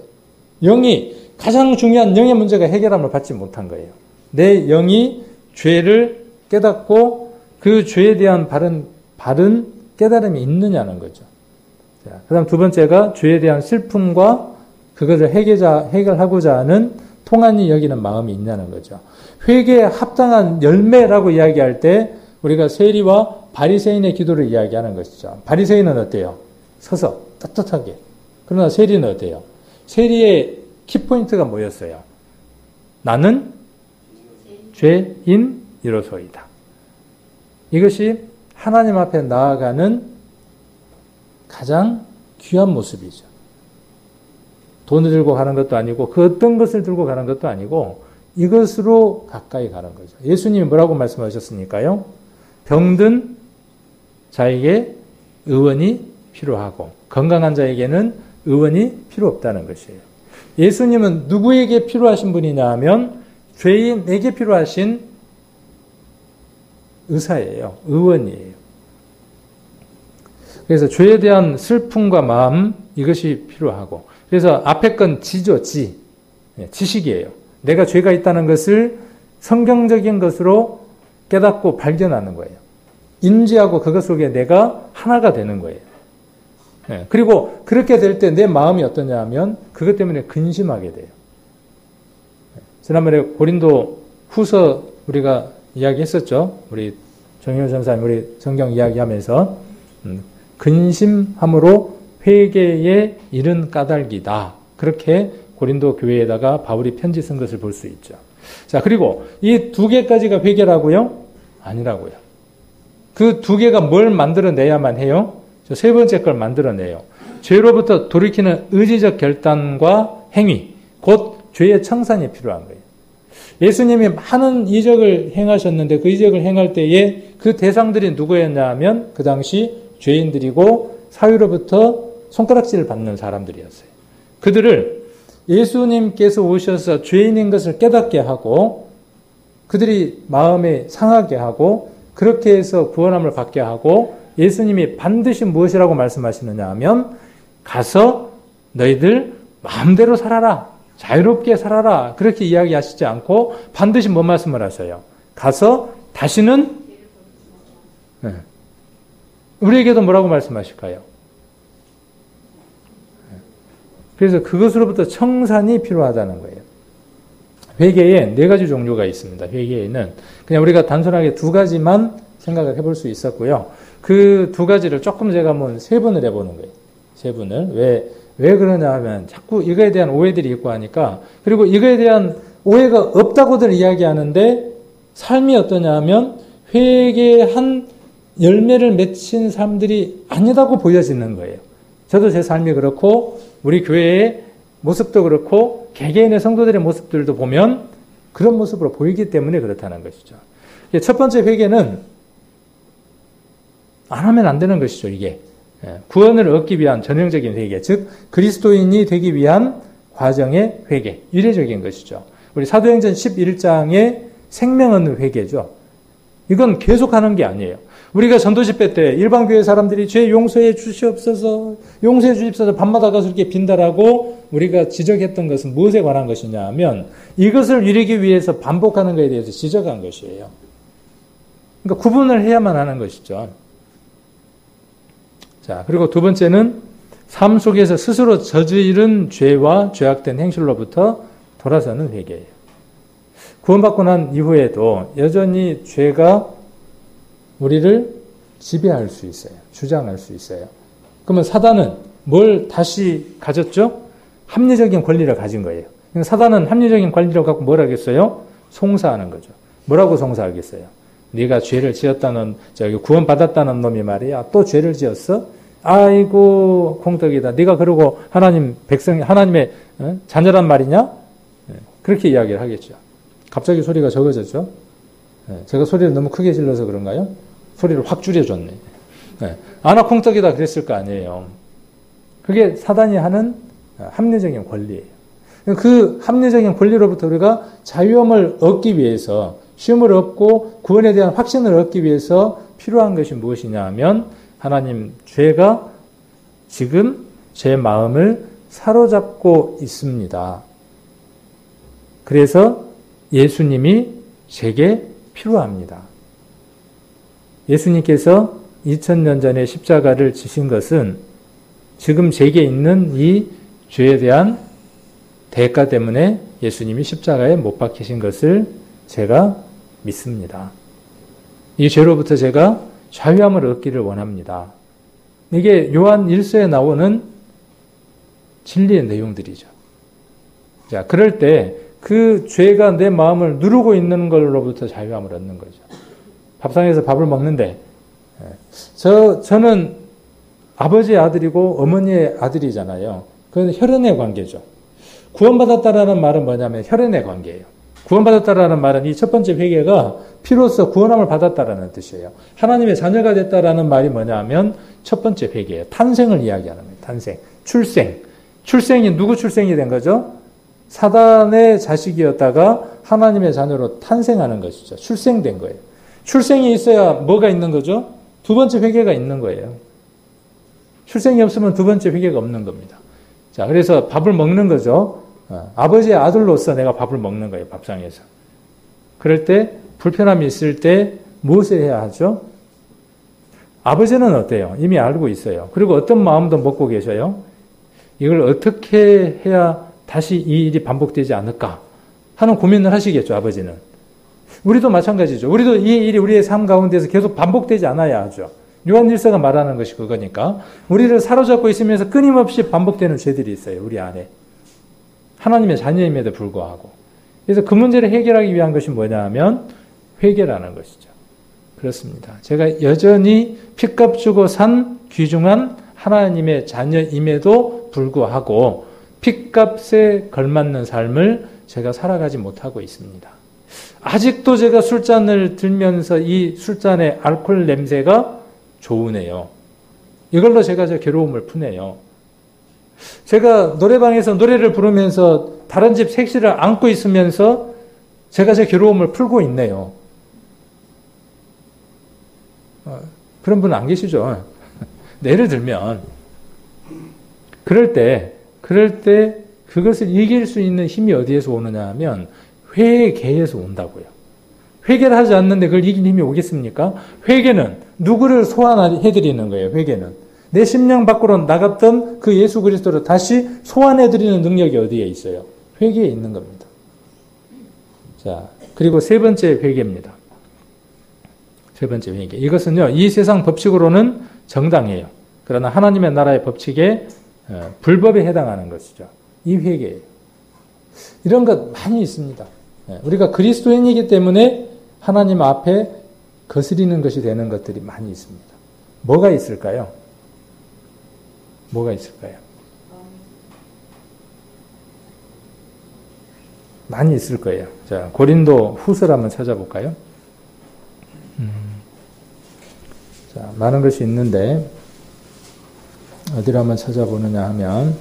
영이 가장 중요한 영의 문제가 해결함을 받지 못한 거예요. 내 영이 죄를 깨닫고 그 죄에 대한 바른 깨달음이 있느냐는 거죠. 자, 그 다음 두 번째가 죄에 대한 슬픔과 그것을 해결하고자 하는 통한이 여기는 마음이 있냐는 거죠. 회개에 합당한 열매라고 이야기할 때 우리가 세리와 바리새인의 기도를 이야기하는 것이죠. 바리새인은 어때요? 서서 떳떳하게. 그러나 세리는 어때요? 세리의 키포인트가 뭐였어요? 나는 죄인이로소이다. 이것이 하나님 앞에 나아가는 가장 귀한 모습이죠. 돈을 들고 가는 것도 아니고 그 어떤 것을 들고 가는 것도 아니고 이것으로 가까이 가는 거죠. 예수님이 뭐라고 말씀하셨습니까요? 병든 자에게 의원이 필요하고 건강한 자에게는 의원이 필요 없다는 것이에요. 예수님은 누구에게 필요하신 분이냐 하면 죄인에게 필요하신 의사예요. 의원이에요. 그래서 죄에 대한 슬픔과 마음 이것이 필요하고 그래서 앞에 건 지죠. 지식이에요. 내가 죄가 있다는 것을 성경적인 것으로 깨닫고 발견하는 거예요. 인지하고 그것 속에 내가 하나가 되는 거예요. 그리고 그렇게 될 때 내 마음이 어떠냐 하면 그것 때문에 근심하게 돼요. 지난번에 고린도 후서 우리가 이야기했었죠. 우리 정효 전사님 우리 성경 이야기하면서 근심함으로 회개에 이른 까닭이다. 그렇게 고린도 교회에다가 바울이 편지 쓴 것을 볼 수 있죠. 자, 그리고 이 2개까지가 회개라고요? 아니라고요. 그 2개가 뭘 만들어내야만 해요? 저 3번째 걸 만들어내요. 죄로부터 돌이키는 의지적 결단과 행위, 곧 죄의 청산이 필요한 거예요. 예수님이 많은 이적을 행하셨는데 그 이적을 행할 때에 그 대상들이 누구였냐 하면 그 당시 죄인들이고 사회로부터 손가락질을 받는 사람들이었어요. 그들을 예수님께서 오셔서 죄인인 것을 깨닫게 하고 그들이 마음에 상하게 하고 그렇게 해서 구원함을 받게 하고 예수님이 반드시 무엇이라고 말씀하시느냐 하면 가서 너희들 마음대로 살아라. 자유롭게 살아라. 그렇게 이야기하시지 않고 반드시 뭐 말씀을 하셔요? 가서 다시는 우리에게도 뭐라고 말씀하실까요? 그래서 그것으로부터 청산이 필요하다는 거예요. 회개에 4가지 종류가 있습니다. 회개에는 그냥 우리가 단순하게 2가지만 생각을 해볼 수 있었고요. 그 2가지를 조금 제가 한번 3분을 해보는 거예요. 3분을. 왜 그러냐 하면 자꾸 이거에 대한 오해들이 있고 하니까 그리고 이거에 대한 오해가 없다고들 이야기하는데 삶이 어떠냐 하면 회개한 열매를 맺힌 사람들이 아니다고 보여지는 거예요. 저도 제 삶이 그렇고 우리 교회의 모습도 그렇고 개개인의 성도들의 모습들도 보면 그런 모습으로 보이기 때문에 그렇다는 것이죠. 첫 번째 회개는 안 하면 안 되는 것이죠. 이게 구원을 얻기 위한 전형적인 회개, 즉 그리스도인이 되기 위한 과정의 회개, 이례적인 것이죠. 우리 사도행전 11장의 생명 얻는 회개죠. 이건 계속하는 게 아니에요. 우리가 전도 집회 때 일반교회 사람들이 죄 용서해 주시옵소서, 용서해 주십소서 밤마다 가서 이렇게 빈달하고 우리가 지적했던 것은 무엇에 관한 것이냐 하면 이것을 이루기 위해서 반복하는 것에 대해서 지적한 것이에요. 그러니까 구분을 해야만 하는 것이죠. 자, 그리고 2번째는 삶 속에서 스스로 저지른 죄와 죄악된 행실로부터 돌아서는 회개예요. 구원받고 난 이후에도 여전히 죄가 우리를 지배할 수 있어요. 주장할 수 있어요. 그러면 사단은 뭘 다시 가졌죠? 합리적인 권리를 가진 거예요. 사단은 합리적인 권리를 갖고 뭘 하겠어요? 송사하는 거죠. 뭐라고 송사하겠어요? 네가 죄를 지었다는, 구원받았다는 놈이 말이야. 또 죄를 지었어? 아이고, 공덕이다. 네가 그러고 하나님의 자녀란 말이냐? 그렇게 이야기를 하겠죠. 갑자기 소리가 적어졌죠? 제가 소리를 너무 크게 질러서 그런가요? 소리를 확 줄여줬네. 아나콩떡이다 그랬을 거 아니에요. 그게 사단이 하는 합리적인 권리예요. 그 합리적인 권리로부터 우리가 자유함을 얻기 위해서, 쉼을 얻고 구원에 대한 확신을 얻기 위해서 필요한 것이 무엇이냐 하면 하나님, 죄가 지금 제 마음을 사로잡고 있습니다. 그래서 예수님이 제게 필요합니다. 예수님께서 2000년 전에 십자가를 지신 것은 지금 제게 있는 이 죄에 대한 대가 때문에 예수님이 십자가에 못 박히신 것을 제가 믿습니다. 이 죄로부터 제가 자유함을 얻기를 원합니다. 이게 요한 1서에 나오는 진리의 내용들이죠. 자, 그럴 때 그 죄가 내 마음을 누르고 있는 걸로부터 자유함을 얻는 거죠. 밥상에서 밥을 먹는데 저는 아버지의 아들이고 어머니의 아들이잖아요. 그건 혈연의 관계죠. 구원받았다라는 말은 뭐냐면 혈연의 관계예요. 구원받았다라는 말은 이 첫 번째 회개가 피로써 구원함을 받았다라는 뜻이에요. 하나님의 자녀가 됐다라는 말이 뭐냐면 첫 번째 회개예요. 탄생을 이야기하는 거예요. 탄생, 출생. 출생이 누구 출생이 된 거죠? 사단의 자식이었다가 하나님의 자녀로 탄생하는 것이죠. 출생된 거예요. 출생이 있어야 뭐가 있는 거죠? 두 번째 회개가 있는 거예요. 출생이 없으면 두 번째 회개가 없는 겁니다. 자, 그래서 밥을 먹는 거죠. 아버지의 아들로서 내가 밥을 먹는 거예요. 밥상에서. 그럴 때 불편함이 있을 때 무엇을 해야 하죠? 아버지는 어때요? 이미 알고 있어요. 그리고 어떤 마음도 먹고 계셔요? 이걸 어떻게 해야 다시 이 일이 반복되지 않을까 하는 고민을 하시겠죠. 아버지는. 우리도 마찬가지죠. 우리도 이 일이 우리의 삶 가운데서 계속 반복되지 않아야 하죠. 요한일서가 말하는 것이 그거니까 우리를 사로잡고 있으면서 끊임없이 반복되는 죄들이 있어요. 우리 안에. 하나님의 자녀임에도 불구하고. 그래서 그 문제를 해결하기 위한 것이 뭐냐 하면 회개라는 것이죠. 그렇습니다. 제가 여전히 핏값 주고 산 귀중한 하나님의 자녀임에도 불구하고 핏값에 걸맞는 삶을 제가 살아가지 못하고 있습니다. 아직도 제가 술잔을 들면서 이 술잔의 알코올 냄새가 좋으네요. 이걸로 제가 제 괴로움을 푸네요. 제가 노래방에서 노래를 부르면서 다른 집 색시를 안고 있으면서 제가 제 괴로움을 풀고 있네요. 그런 분은 안 계시죠? 예를 들면 그럴 때 그것을 이길 수 있는 힘이 어디에서 오느냐 하면 회개에서 온다고요. 회개를 하지 않는데 그걸 이긴 힘이 오겠습니까? 회개는 누구를 소환해드리는 거예요. 회개는 내 심령 밖으로 나갔던 그 예수 그리스도를 다시 소환해드리는 능력이 어디에 있어요? 회개에 있는 겁니다. 자, 그리고 세 번째 회개입니다. 세 번째 회개. 이것은요, 이 세상 법칙으로는 정당해요. 그러나 하나님의 나라의 법칙에 불법에 해당하는 것이죠. 이 회개예요. 이런 것 많이 있습니다. 우리가 그리스도인이기 때문에 하나님 앞에 거스리는 것이 되는 것들이 많이 있습니다. 뭐가 있을까요? 뭐가 있을까요? 많이 있을 거예요. 자, 고린도 후서를 한번 찾아볼까요? 자, 많은 것이 있는데 어디를 한번 찾아보느냐 하면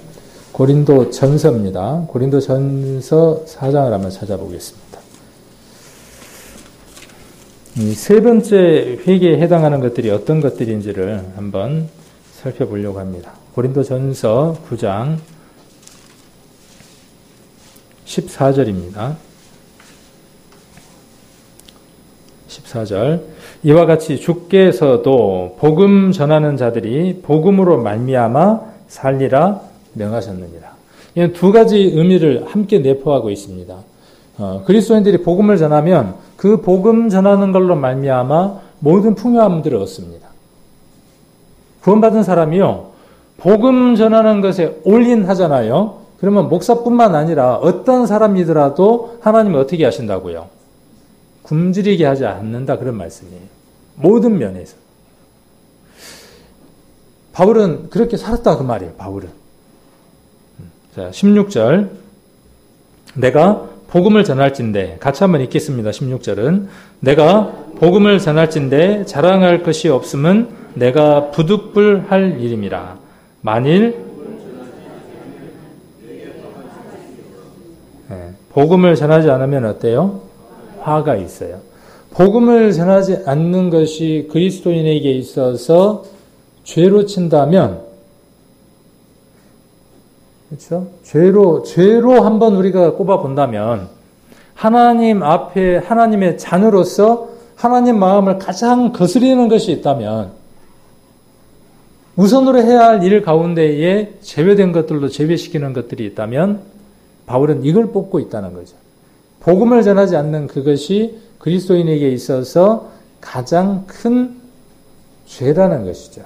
고린도 전서입니다. 고린도 전서 4장을 한번 찾아보겠습니다. 이 세 번째 회개에 해당하는 것들이 어떤 것들인지를 한번 살펴보려고 합니다. 고린도 전서 9장 14절입니다. 14절. 이와 같이 주께서도 복음 전하는 자들이 복음으로 말미암아 살리라 명하셨느니라. 이는 두 가지 의미를 함께 내포하고 있습니다. 그리스도인들이 복음을 전하면 그 복음 전하는 걸로 말미암아 모든 풍요함들을 얻습니다. 구원받은 사람이요, 복음 전하는 것에 올인하잖아요. 그러면 목사뿐만 아니라 어떤 사람이더라도 하나님이 어떻게 하신다고요? 굶주리게 하지 않는다, 그런 말씀이에요. 모든 면에서. 바울은 그렇게 살았다, 그 말이에요. 바울은. 자, 16절. 내가 복음을 전할진대. 같이 한번 읽겠습니다. 16절은 내가 복음을 전할진대 자랑할 것이 없음은 내가 부득불할 일임이라. 만일 복음을 전하지 않으면 어때요? 화가 있어요. 복음을 전하지 않는 것이 그리스도인에게 있어서 죄로 친다면, 그렇죠? 죄로 한번 우리가 꼽아 본다면, 하나님 앞에 하나님의 자녀로서 하나님 마음을 가장 거스리는 것이 있다면, 우선으로 해야 할 일 가운데에 제외된 것들로 제외시키는 것들이 있다면, 바울은 이걸 뽑고 있다는 거죠. 복음을 전하지 않는 그것이 그리스도인에게 있어서 가장 큰 죄라는 것이죠.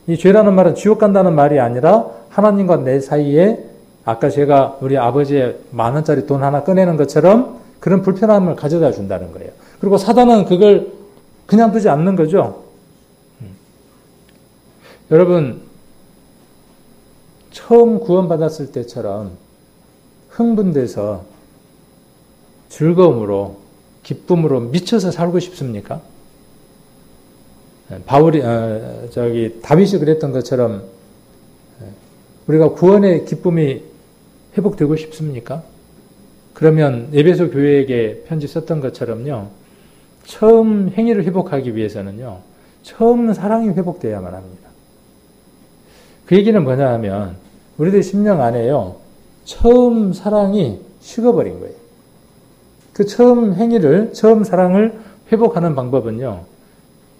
이 죄라는 말은 지옥 간다는 말이 아니라 하나님과 내 사이에 아까 제가 우리 아버지의 10,000원짜리 돈 하나 꺼내는 것처럼 그런 불편함을 가져다 준다는 거예요. 그리고 사단은 그걸 그냥 두지 않는 거죠. 여러분, 처음 구원받았을 때처럼 흥분돼서 즐거움으로 기쁨으로 미쳐서 살고 싶습니까? 다윗이 그랬던 것처럼 우리가 구원의 기쁨이 회복되고 싶습니까? 그러면 에베소 교회에게 편지 썼던 것처럼요, 처음 행위를 회복하기 위해서는요, 처음 사랑이 회복돼야만 합니다. 그 얘기는 뭐냐 하면, 우리들 심령 안에요, 처음 사랑이 식어버린 거예요. 그 처음 행위를, 처음 사랑을 회복하는 방법은요,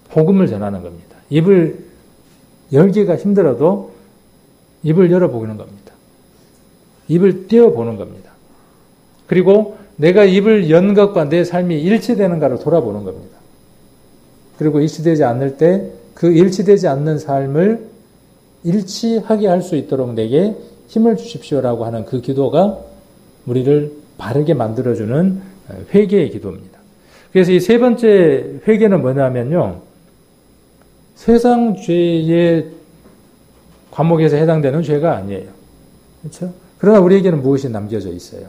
복음을 전하는 겁니다. 입을 열기가 힘들어도 입을 열어보는 겁니다. 입을 띄워보는 겁니다. 그리고 내가 입을 연 것과 내 삶이 일치되는가를 돌아보는 겁니다. 그리고 일치되지 않을 때 그 일치되지 않는 삶을 일치하게 할 수 있도록 내게 힘을 주십시오라고 하는 그 기도가 우리를 바르게 만들어주는 회개의 기도입니다. 그래서 이 세 번째 회개는 뭐냐면요, 세상 죄의 과목에서 해당되는 죄가 아니에요. 그렇죠? 그러나 우리에게는 무엇이 남겨져 있어요?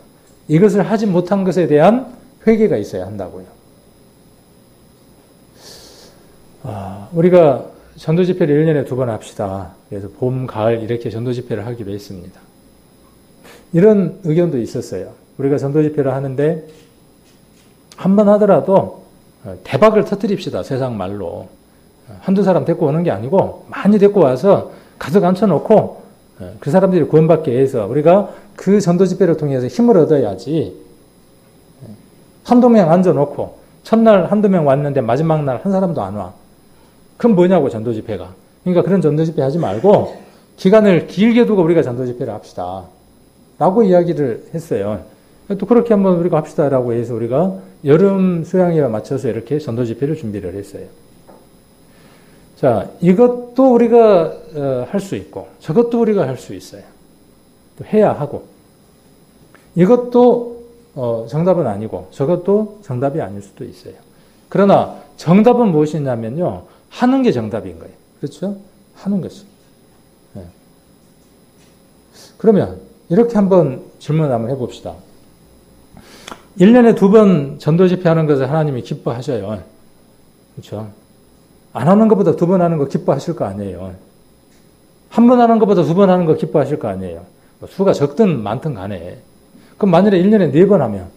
이것을 하지 못한 것에 대한 회개가 있어야 한다고요. 우리가 전도 집회를 1년에 2번 합시다. 그래서 봄, 가을 이렇게 전도 집회를 하기로 했습니다. 이런 의견도 있었어요. 우리가 전도 집회를 하는데 한 번 하더라도 대박을 터뜨립시다. 세상 말로. 한두 사람 데리고 오는 게 아니고 많이 데리고 와서 가득 앉혀놓고 그 사람들이 구원받게 해서 우리가 그 전도 집회를 통해서 힘을 얻어야지. 한두 명 앉아놓고 첫날 한두 명 왔는데 마지막 날 한 사람도 안 와. 그럼 뭐냐고, 전도 집회가. 그러니까 그런 전도 집회 하지 말고 기간을 길게 두고 우리가 전도 집회를 합시다. 라고 이야기를 했어요. 또 그렇게 한번 우리가 합시다라고 해서 우리가 여름 수양회에 맞춰서 이렇게 전도 집회를 준비를 했어요. 자, 이것도 우리가 할 수 있고 저것도 우리가 할 수 있어요. 또 해야 하고. 이것도 정답은 아니고 저것도 정답이 아닐 수도 있어요. 그러나 정답은 무엇이냐면요, 하는 게 정답인 거예요. 그렇죠? 하는 것이. 네. 그러면 이렇게 한번 질문 한번 해봅시다. 1년에 2번 전도 집회하는 것을 하나님이 기뻐하셔요. 그렇죠? 안 하는 것보다 2번 하는 거 기뻐하실 거 아니에요. 한 번 하는 것보다 2번 하는 거 기뻐하실 거 아니에요. 수가 적든 많든 간에. 그럼 만일에 1년에 4번 하면,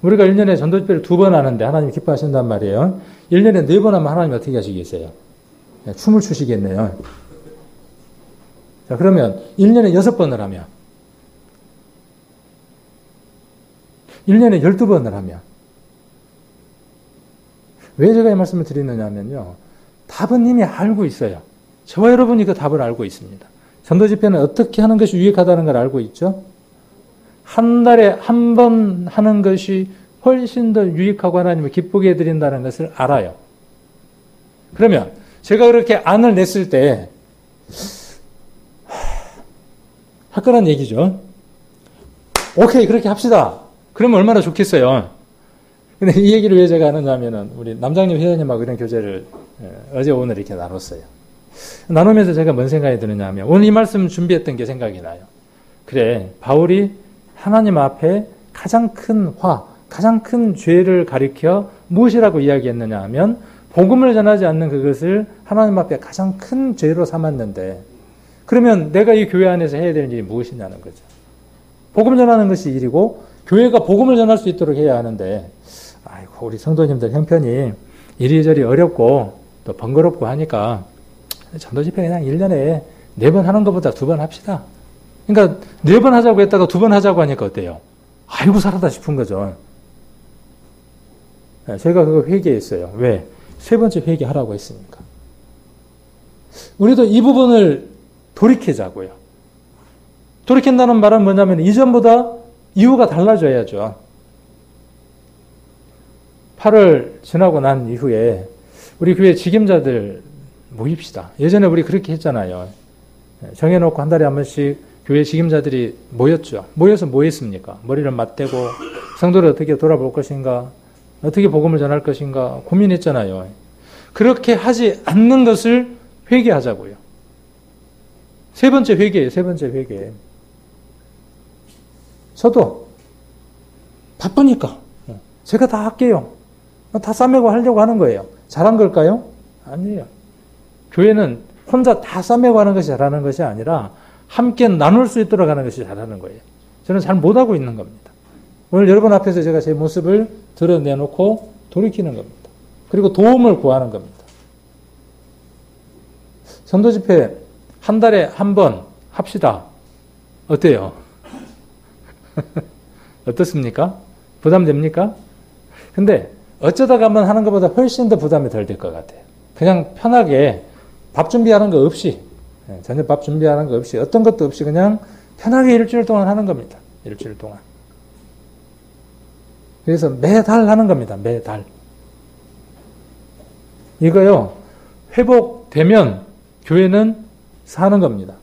우리가 1년에 전도 집회를 2번 하는데 하나님이 기뻐하신단 말이에요. 1년에 4번 하면 하나님 어떻게 하시겠어요? 춤을 추시겠네요. 자, 그러면 1년에 6번을 하면, 1년에 12번을 하면, 왜 제가 이 말씀을 드리느냐 하면요, 답은 이미 알고 있어요. 저와 여러분이 그 답을 알고 있습니다. 전도 집회는 어떻게 하는 것이 유익하다는 걸 알고 있죠? 한 달에 한 번 하는 것이 훨씬 더 유익하고 하나님을 기쁘게 해드린다는 것을 알아요. 그러면 제가 그렇게 안을 냈을 때 할 거란 얘기죠. 오케이, 그렇게 합시다. 그러면 얼마나 좋겠어요. 근데 이 얘기를 왜 제가 하느냐 하면은 우리 남장님 회장님하고 이런 교제를 어제 오늘 이렇게 나눴어요. 나누면서 제가 뭔 생각이 드느냐 하면 오늘 이 말씀 준비했던 게 생각이 나요. 그래, 바울이 하나님 앞에 가장 큰 가장 큰 죄를 가리켜 무엇이라고 이야기했느냐 하면 복음을 전하지 않는 그것을 하나님 앞에 가장 큰 죄로 삼았는데 그러면 내가 이 교회 안에서 해야 될 일이 무엇이냐는 거죠. 복음을 전하는 것이 일이고 교회가 복음을 전할 수 있도록 해야 하는데 아이고 우리 성도님들 형편이 이리저리 어렵고 또 번거롭고 하니까 전도 집회 그냥 1년에 4번 하는 것보다 2번 합시다. 그러니까 4번 하자고 했다가 2번 하자고 하니까 어때요? 아이고 살았다 싶은 거죠. 저희가 그거 회개했어요. 왜? 3번째 회개하라고 했으니까. 우리도 이 부분을 돌이키자고요. 돌이킨다는 말은 뭐냐면 이전보다 이유가 달라져야죠. 8월 지나고 난 이후에 우리 교회 직임자들 모입시다. 예전에 우리 그렇게 했잖아요. 정해놓고 한 달에 한 번씩 교회 직임자들이 모였죠. 모여서 뭐 했습니까? 머리를 맞대고 성도를 어떻게 돌아볼 것인가, 어떻게 복음을 전할 것인가 고민했잖아요. 그렇게 하지 않는 것을 회개하자고요. 3번째 회개예요. 3번째 회개. 저도 바쁘니까 제가 다 할게요. 다 싸매고 하려고 하는 거예요. 잘한 걸까요? 아니에요. 교회는 혼자 다 싸매고 하는 것이 잘하는 것이 아니라 함께 나눌 수 있도록 하는 것이 잘하는 거예요. 저는 잘 못하고 있는 겁니다. 오늘 여러분 앞에서 제가 제 모습을 드러내놓고 돌이키는 겁니다. 그리고 도움을 구하는 겁니다. 전도 집회 한 달에 한 번 합시다. 어때요? 어떻습니까? 부담됩니까? 근데 어쩌다가 한번 하는 것보다 훨씬 더 부담이 덜 될 것 같아요. 그냥 편하게 밥 준비하는 거 없이, 전혀 밥 준비하는 거 없이, 어떤 것도 없이 그냥 편하게 일주일 동안 하는 겁니다. 일주일 동안. 그래서 매달 하는 겁니다. 매달. 이거요, 회복되면 교회는 사는 겁니다.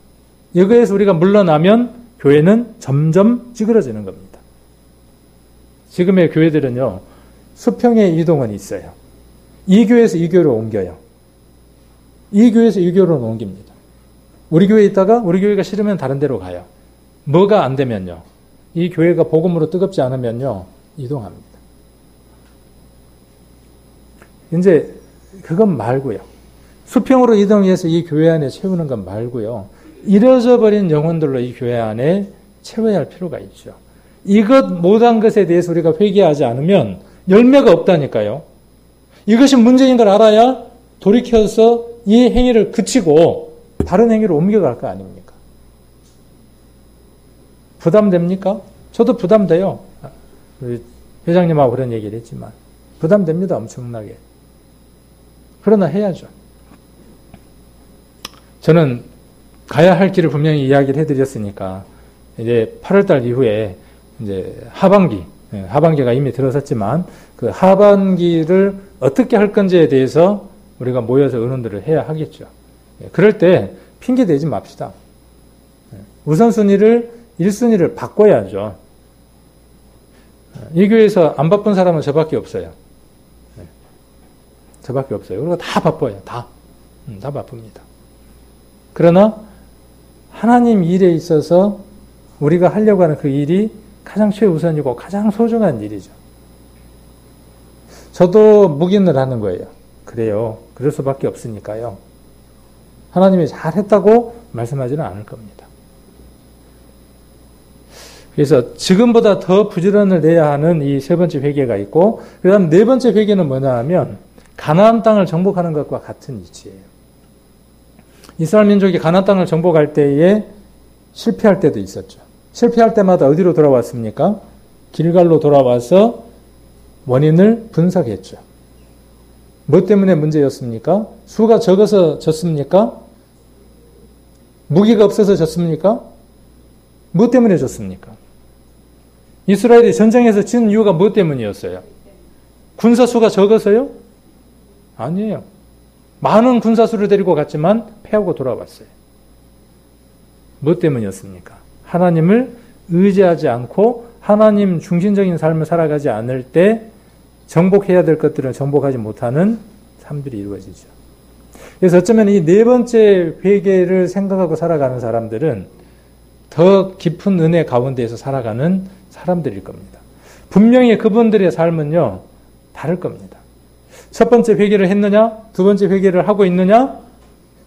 이거에서 우리가 물러나면 교회는 점점 찌그러지는 겁니다. 지금의 교회들은요, 수평의 이동은 있어요. 이 교회에서 이 교회로 옮겨요. 이 교회에서 이 교회로 옮깁니다. 우리 교회에 있다가 우리 교회가 싫으면 다른 데로 가요. 뭐가 안 되면요, 이 교회가 복음으로 뜨겁지 않으면요, 이동합니다. 이제 그건 말고요. 수평으로 이동해서 이 교회 안에 채우는 건 말고요. 잃어져 버린 영혼들로 이 교회 안에 채워야 할 필요가 있죠. 이것 못한 것에 대해서 우리가 회개하지 않으면 열매가 없다니까요. 이것이 문제인 걸 알아야 돌이켜서 이 행위를 그치고 다른 행위로 옮겨갈 거 아닙니까? 부담됩니까? 저도 부담돼요. 우리 회장님하고 그런 얘기를 했지만 부담됩니다. 엄청나게. 그러나 해야죠. 저는 가야 할 길을 분명히 이야기를 해드렸으니까 이제 8월달 이후에 이제 하반기가 이미 들어섰지만 그 하반기를 어떻게 할 건지에 대해서 우리가 모여서 의논들을 해야 하겠죠. 그럴 때 핑계 대지 맙시다. 우선순위를 1순위를 바꿔야죠. 이 교회에서 안 바쁜 사람은 저밖에 없어요. 저밖에 없어요. 그리고 다 바빠요. 다 바쁩니다. 그러나 하나님 일에 있어서 우리가 하려고 하는 그 일이 가장 최우선이고 가장 소중한 일이죠. 저도 묵인을 하는 거예요. 그래요. 그럴 수밖에 없으니까요. 하나님이 잘했다고 말씀하지는 않을 겁니다. 그래서 지금보다 더 부지런을 내야 하는 이 3번째 회개가 있고, 그 다음 4번째 회개는 뭐냐 하면 가나안 땅을 정복하는 것과 같은 이치예요. 이스라엘 민족이 가나안 땅을 정복할 때에 실패할 때도 있었죠. 실패할 때마다 어디로 돌아왔습니까? 길갈로 돌아와서 원인을 분석했죠. 뭐 때문에 문제였습니까? 수가 적어서 졌습니까? 무기가 없어서 졌습니까? 뭐 때문에 졌습니까? 이스라엘이 전쟁에서 진 이유가 뭐 때문이었어요? 군사수가 적어서요? 아니에요. 많은 군사수를 데리고 갔지만 패하고 돌아왔어요. 뭐 때문이었습니까? 하나님을 의지하지 않고 하나님 중심적인 삶을 살아가지 않을 때 정복해야 될 것들을 정복하지 못하는 삶들이 이루어지죠. 그래서 어쩌면 이 4번째 회개를 생각하고 살아가는 사람들은 더 깊은 은혜 가운데에서 살아가는 사람들일 겁니다. 분명히 그분들의 삶은요, 다를 겁니다. 첫 번째 회개를 했느냐? 두 번째 회개를 하고 있느냐?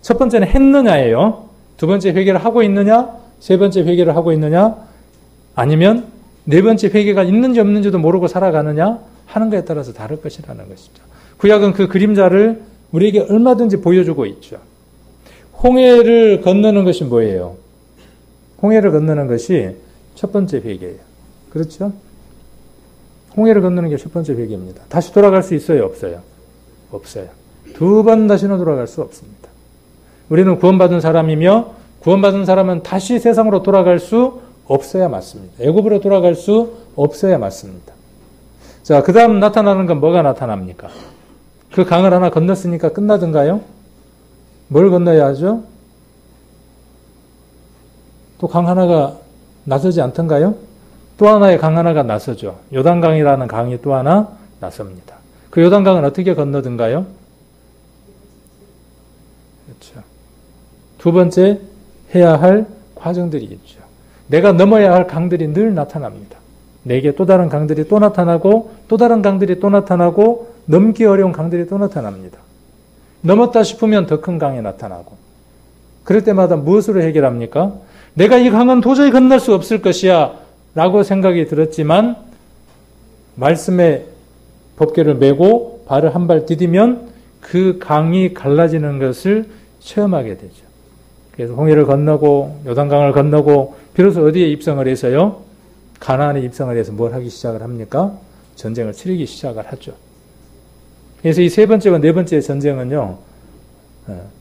첫 번째는 했느냐예요. 두 번째 회개를 하고 있느냐? 세 번째 회개를 하고 있느냐? 아니면 네 번째 회개가 있는지 없는지도 모르고 살아가느냐? 하는 것에 따라서 다를 것이라는 것이죠. 구약은 그 그림자를 우리에게 얼마든지 보여주고 있죠. 홍해를 건너는 것이 뭐예요? 홍해를 건너는 것이 첫 번째 회개예요. 그렇죠? 홍해를 건너는 게 첫 번째 회개입니다. 다시 돌아갈 수 있어요? 없어요? 없어요. 두 번 다시는 돌아갈 수 없습니다. 우리는 구원받은 사람이며 구원받은 사람은 다시 세상으로 돌아갈 수 없어야 맞습니다. 애굽으로 돌아갈 수 없어야 맞습니다. 자, 그 다음 나타나는 건 뭐가 나타납니까? 그 강을 하나 건넜으니까 끝나든가요? 뭘 건너야 하죠? 또 강 하나가 나서지 않던가요? 또 하나의 강 하나가 나서죠. 요단강이라는 강이 또 하나 나섭니다. 그 요단강은 어떻게 건너든가요? 그렇죠. 두 번째 해야 할 과정들이 있죠. 내가 넘어야 할 강들이 늘 나타납니다. 내게 또 다른 강들이 또 나타나고 또 다른 강들이 또 나타나고 넘기 어려운 강들이 또 나타납니다. 넘었다 싶으면 더 큰 강이 나타나고 그럴 때마다 무엇으로 해결합니까? 내가 이 강은 도저히 건널 수 없을 것이야 라고 생각이 들었지만 말씀의 법궤를 메고 발을 한 발 디디면 그 강이 갈라지는 것을 체험하게 되죠. 그래서 홍해를 건너고 요단강을 건너고 비로소 어디에 입성을 해서요? 가나안에 입성을 해서 뭘 하기 시작을 합니까? 전쟁을 치르기 시작을 하죠. 그래서 이 세 번째와 네 번째의 전쟁은요,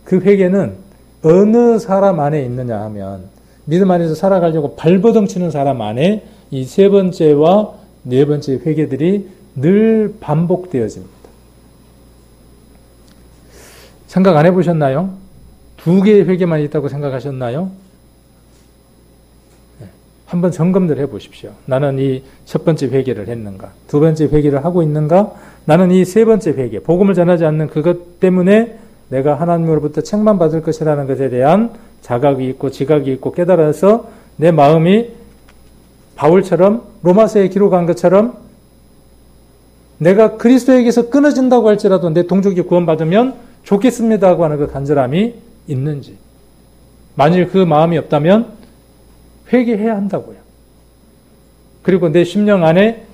그 회개는 어느 사람 안에 있느냐 하면 믿음 안에서 살아가려고 발버둥치는 사람 안에 이 세 번째와 네 번째 회개들이 늘 반복되어집니다. 생각 안 해보셨나요? 두 개의 회개만 있다고 생각하셨나요? 한번 점검을 해보십시오. 나는 이 첫 번째 회개를 했는가? 두 번째 회개를 하고 있는가? 나는 이 세 번째 회개, 복음을 전하지 않는 그것 때문에 내가 하나님으로부터 책망받을 것이라는 것에 대한 자각이 있고 지각이 있고 깨달아서 내 마음이 바울처럼 로마서에 기록한 것처럼 내가 그리스도에게서 끊어진다고 할지라도 내 동족이 구원받으면 좋겠습니다 하고 하는 그 간절함이 있는지, 만일 그 마음이 없다면 회개해야 한다고요. 그리고 내 심령 안에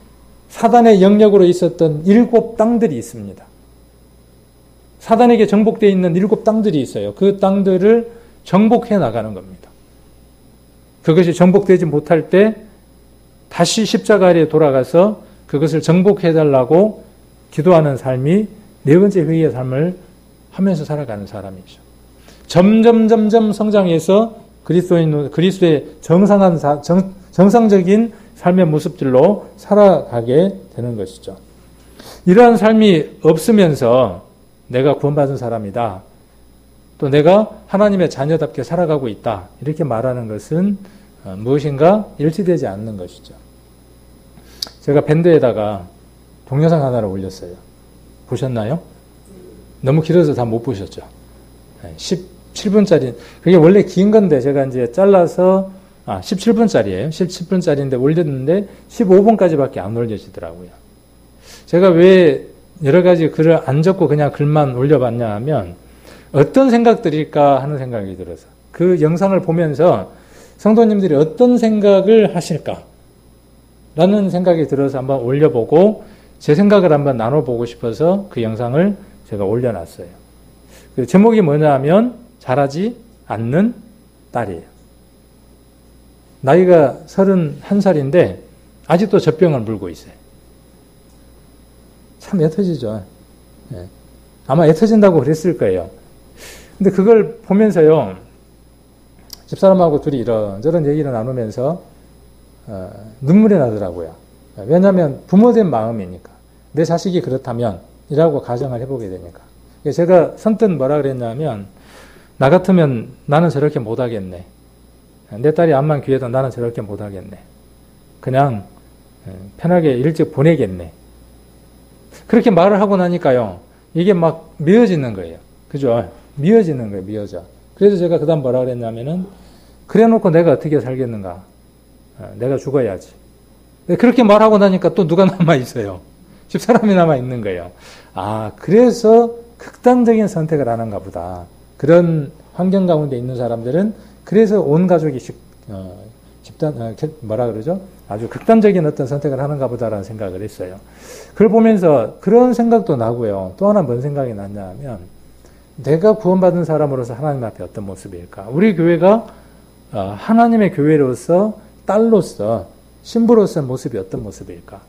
사단의 영역으로 있었던 7 땅들이 있습니다. 사단에게 정복되어 있는 7 땅들이 있어요. 그 땅들을 정복해 나가는 겁니다. 그것이 정복되지 못할 때 다시 십자가 아래에 돌아가서 그것을 정복해 달라고 기도하는 삶이 네 번째 회개의 삶을 하면서 살아가는 사람이죠. 점점 성장해서 그리스도의 정상적인 삶의 모습들로 살아가게 되는 것이죠. 이러한 삶이 없으면서 내가 구원받은 사람이다, 또 내가 하나님의 자녀답게 살아가고 있다, 이렇게 말하는 것은 무엇인가 일치되지 않는 것이죠. 제가 밴드에다가 동영상 하나를 올렸어요. 보셨나요? 너무 길어서 다 못 보셨죠? 17분짜리, 그게 원래 긴 건데 제가 이제 잘라서 17분짜리예요. 17분짜리인데 올렸는데 15분까지밖에 안 올려지더라고요. 제가 왜 여러 가지 글을 안 적고 그냥 글만 올려봤냐 하면 어떤 생각들일까 하는 생각이 들어서, 그 영상을 보면서 성도님들이 어떤 생각을 하실까 라는 생각이 들어서 한번 올려보고 제 생각을 한번 나눠보고 싶어서 그 영상을 제가 올려놨어요. 그 제목이 뭐냐 하면 자라지 않는 딸이에요. 나이가 31살인데 아직도 젖병을 물고 있어요. 참 애터지죠. 예. 아마 애터진다고 그랬을 거예요. 근데 그걸 보면서요, 집사람하고 둘이 이런저런 얘기를 나누면서 눈물이 나더라고요. 왜냐하면 부모된 마음이니까, 내 자식이 그렇다면 이라고 가정을 해보게 되니까. 제가 선뜻 뭐라 그랬냐면, 나 같으면 나는 저렇게 못하겠네. 내 딸이 암만 귀해도 나는 저렇게 못하겠네. 그냥 편하게 일찍 보내겠네. 그렇게 말을 하고 나니까요, 이게 막 미어지는 거예요. 그죠? 미어지는 거예요, 미어져. 그래서 제가 그 다음 뭐라 그랬냐면은, 그래 놓고 내가 어떻게 살겠는가? 내가 죽어야지. 그렇게 말하고 나니까 또 누가 남아있어요? 집사람이 남아있는 거예요. 아, 그래서 극단적인 선택을 하는가 보다. 그런 환경 가운데 있는 사람들은 그래서 온 가족이 뭐라 그러죠? 아주 극단적인 어떤 선택을 하는가 보다라는 생각을 했어요. 그걸 보면서 그런 생각도 나고요. 또 하나 뭔 생각이 났냐 하면 내가 구원받은 사람으로서 하나님 앞에 어떤 모습일까? 우리 교회가 하나님의 교회로서 딸로서 신부로서의 모습이 어떤 모습일까?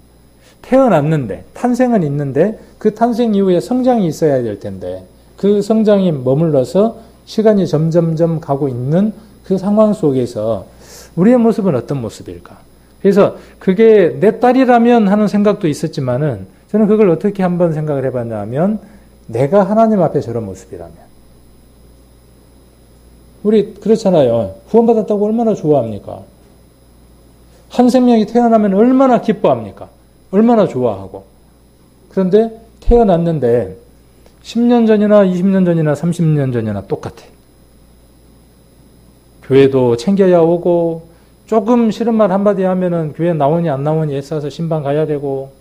태어났는데 탄생은 있는데 그 탄생 이후에 성장이 있어야 될 텐데 그 성장이 머물러서 시간이 점점점 가고 있는 그 상황 속에서 우리의 모습은 어떤 모습일까? 그래서 그게 내 딸이라면 하는 생각도 있었지만은 저는 그걸 어떻게 한번 생각을 해봤냐 하면 내가 하나님 앞에 저런 모습이라면 우리 그렇잖아요. 구원받았다고 얼마나 좋아합니까? 한 생명이 태어나면 얼마나 기뻐합니까? 얼마나 좋아하고. 그런데 태어났는데 10년 전이나 20년 전이나 30년 전이나 똑같아. 교회도 챙겨야 오고 조금 싫은 말 한마디 하면은 교회 나오니 안 나오니 애써서 신방 가야 되고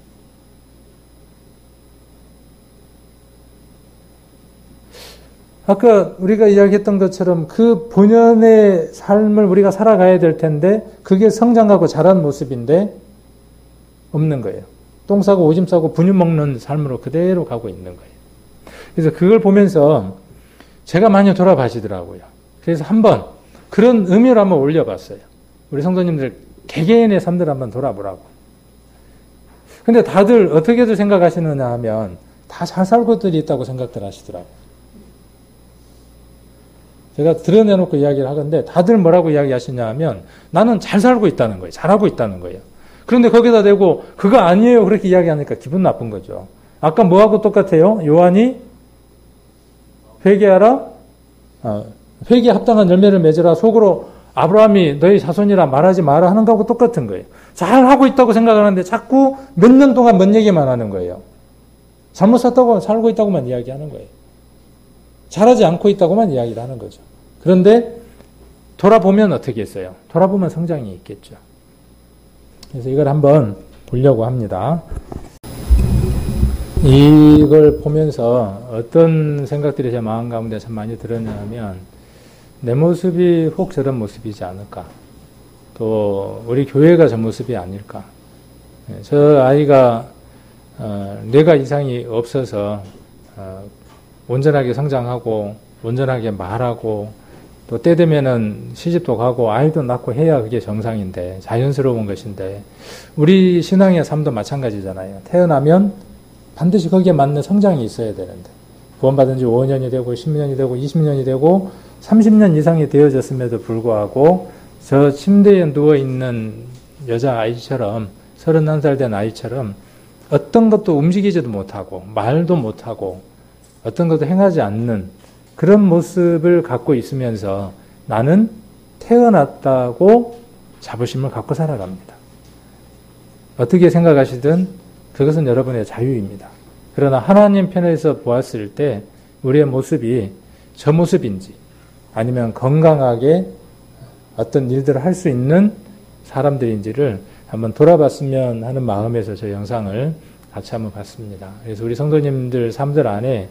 아까 우리가 이야기했던 것처럼 그 본연의 삶을 우리가 살아가야 될 텐데 그게 성장하고 자란 모습인데 없는 거예요. 똥 싸고 오줌 싸고 분유 먹는 삶으로 그대로 가고 있는 거예요. 그래서 그걸 보면서 제가 많이 돌아봐시더라고요. 그래서 한번 그런 의미를 한번 올려봤어요. 우리 성도님들 개개인의 삶들 한번 돌아보라고. 근데 다들 어떻게들 생각하시느냐 하면 다 잘 살고들이 있다고 생각들 하시더라고요. 제가 드러내놓고 이야기를 하건데 다들 뭐라고 이야기하시냐 하면 나는 잘 살고 있다는 거예요. 잘하고 있다는 거예요. 그런데 거기다 대고 그거 아니에요. 그렇게 이야기하니까 기분 나쁜 거죠. 아까 뭐하고 똑같아요? 요한이 회개하라. 회개에 합당한 열매를 맺으라. 속으로 아브라함이 너희 자손이라 말하지 마라 하는 거하고 똑같은 거예요. 잘하고 있다고 생각하는데 자꾸 몇 년 동안 뭔 얘기만 하는 거예요. 잘못 살고 있다고만 이야기하는 거예요. 잘하지 않고 있다고만 이야기를 하는 거죠. 그런데 돌아보면 어떻게 했어요? 돌아보면 성장이 있겠죠. 그래서 이걸 한번 보려고 합니다. 이걸 보면서 어떤 생각들이 제 마음 가운데 참 많이 들었냐면 내 모습이 혹 저런 모습이지 않을까? 또 우리 교회가 저 모습이 아닐까? 저 아이가 뇌가 이상이 없어서 온전하게 성장하고 온전하게 말하고 또 때 되면은 시집도 가고 아이도 낳고 해야 그게 정상인데 자연스러운 것인데 우리 신앙의 삶도 마찬가지잖아요. 태어나면 반드시 거기에 맞는 성장이 있어야 되는데 구원받은 지 5년이 되고 10년이 되고 20년이 되고 30년 이상이 되어졌음에도 불구하고 저 침대에 누워있는 여자아이처럼 31살 된 아이처럼 어떤 것도 움직이지도 못하고 말도 못하고 어떤 것도 행하지 않는 그런 모습을 갖고 있으면서 나는 태어났다고 자부심을 갖고 살아갑니다. 어떻게 생각하시든 그것은 여러분의 자유입니다. 그러나 하나님 편에서 보았을 때 우리의 모습이 저 모습인지 아니면 건강하게 어떤 일들을 할 수 있는 사람들인지를 한번 돌아봤으면 하는 마음에서 저 영상을 같이 한번 봤습니다. 그래서 우리 성도님들 삶들 안에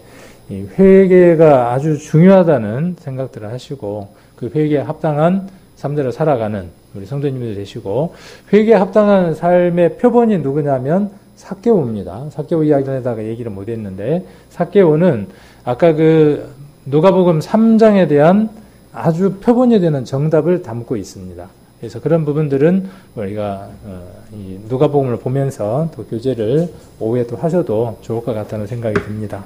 이 회개가 아주 중요하다는 생각들을 하시고 그 회개에 합당한 삶들을 살아가는 우리 성도님들 되시고 회개에 합당한 삶의 표본이 누구냐면 삭개오입니다. 삭개오 이야기 전에다가 얘기를 못했는데 삭개오는 아까 그 누가복음 3장에 대한 아주 표본이 되는 정답을 담고 있습니다. 그래서 그런 부분들은 우리가 이 누가복음을 보면서 또 교제를 오후에 또 하셔도 좋을 것 같다는 생각이 듭니다.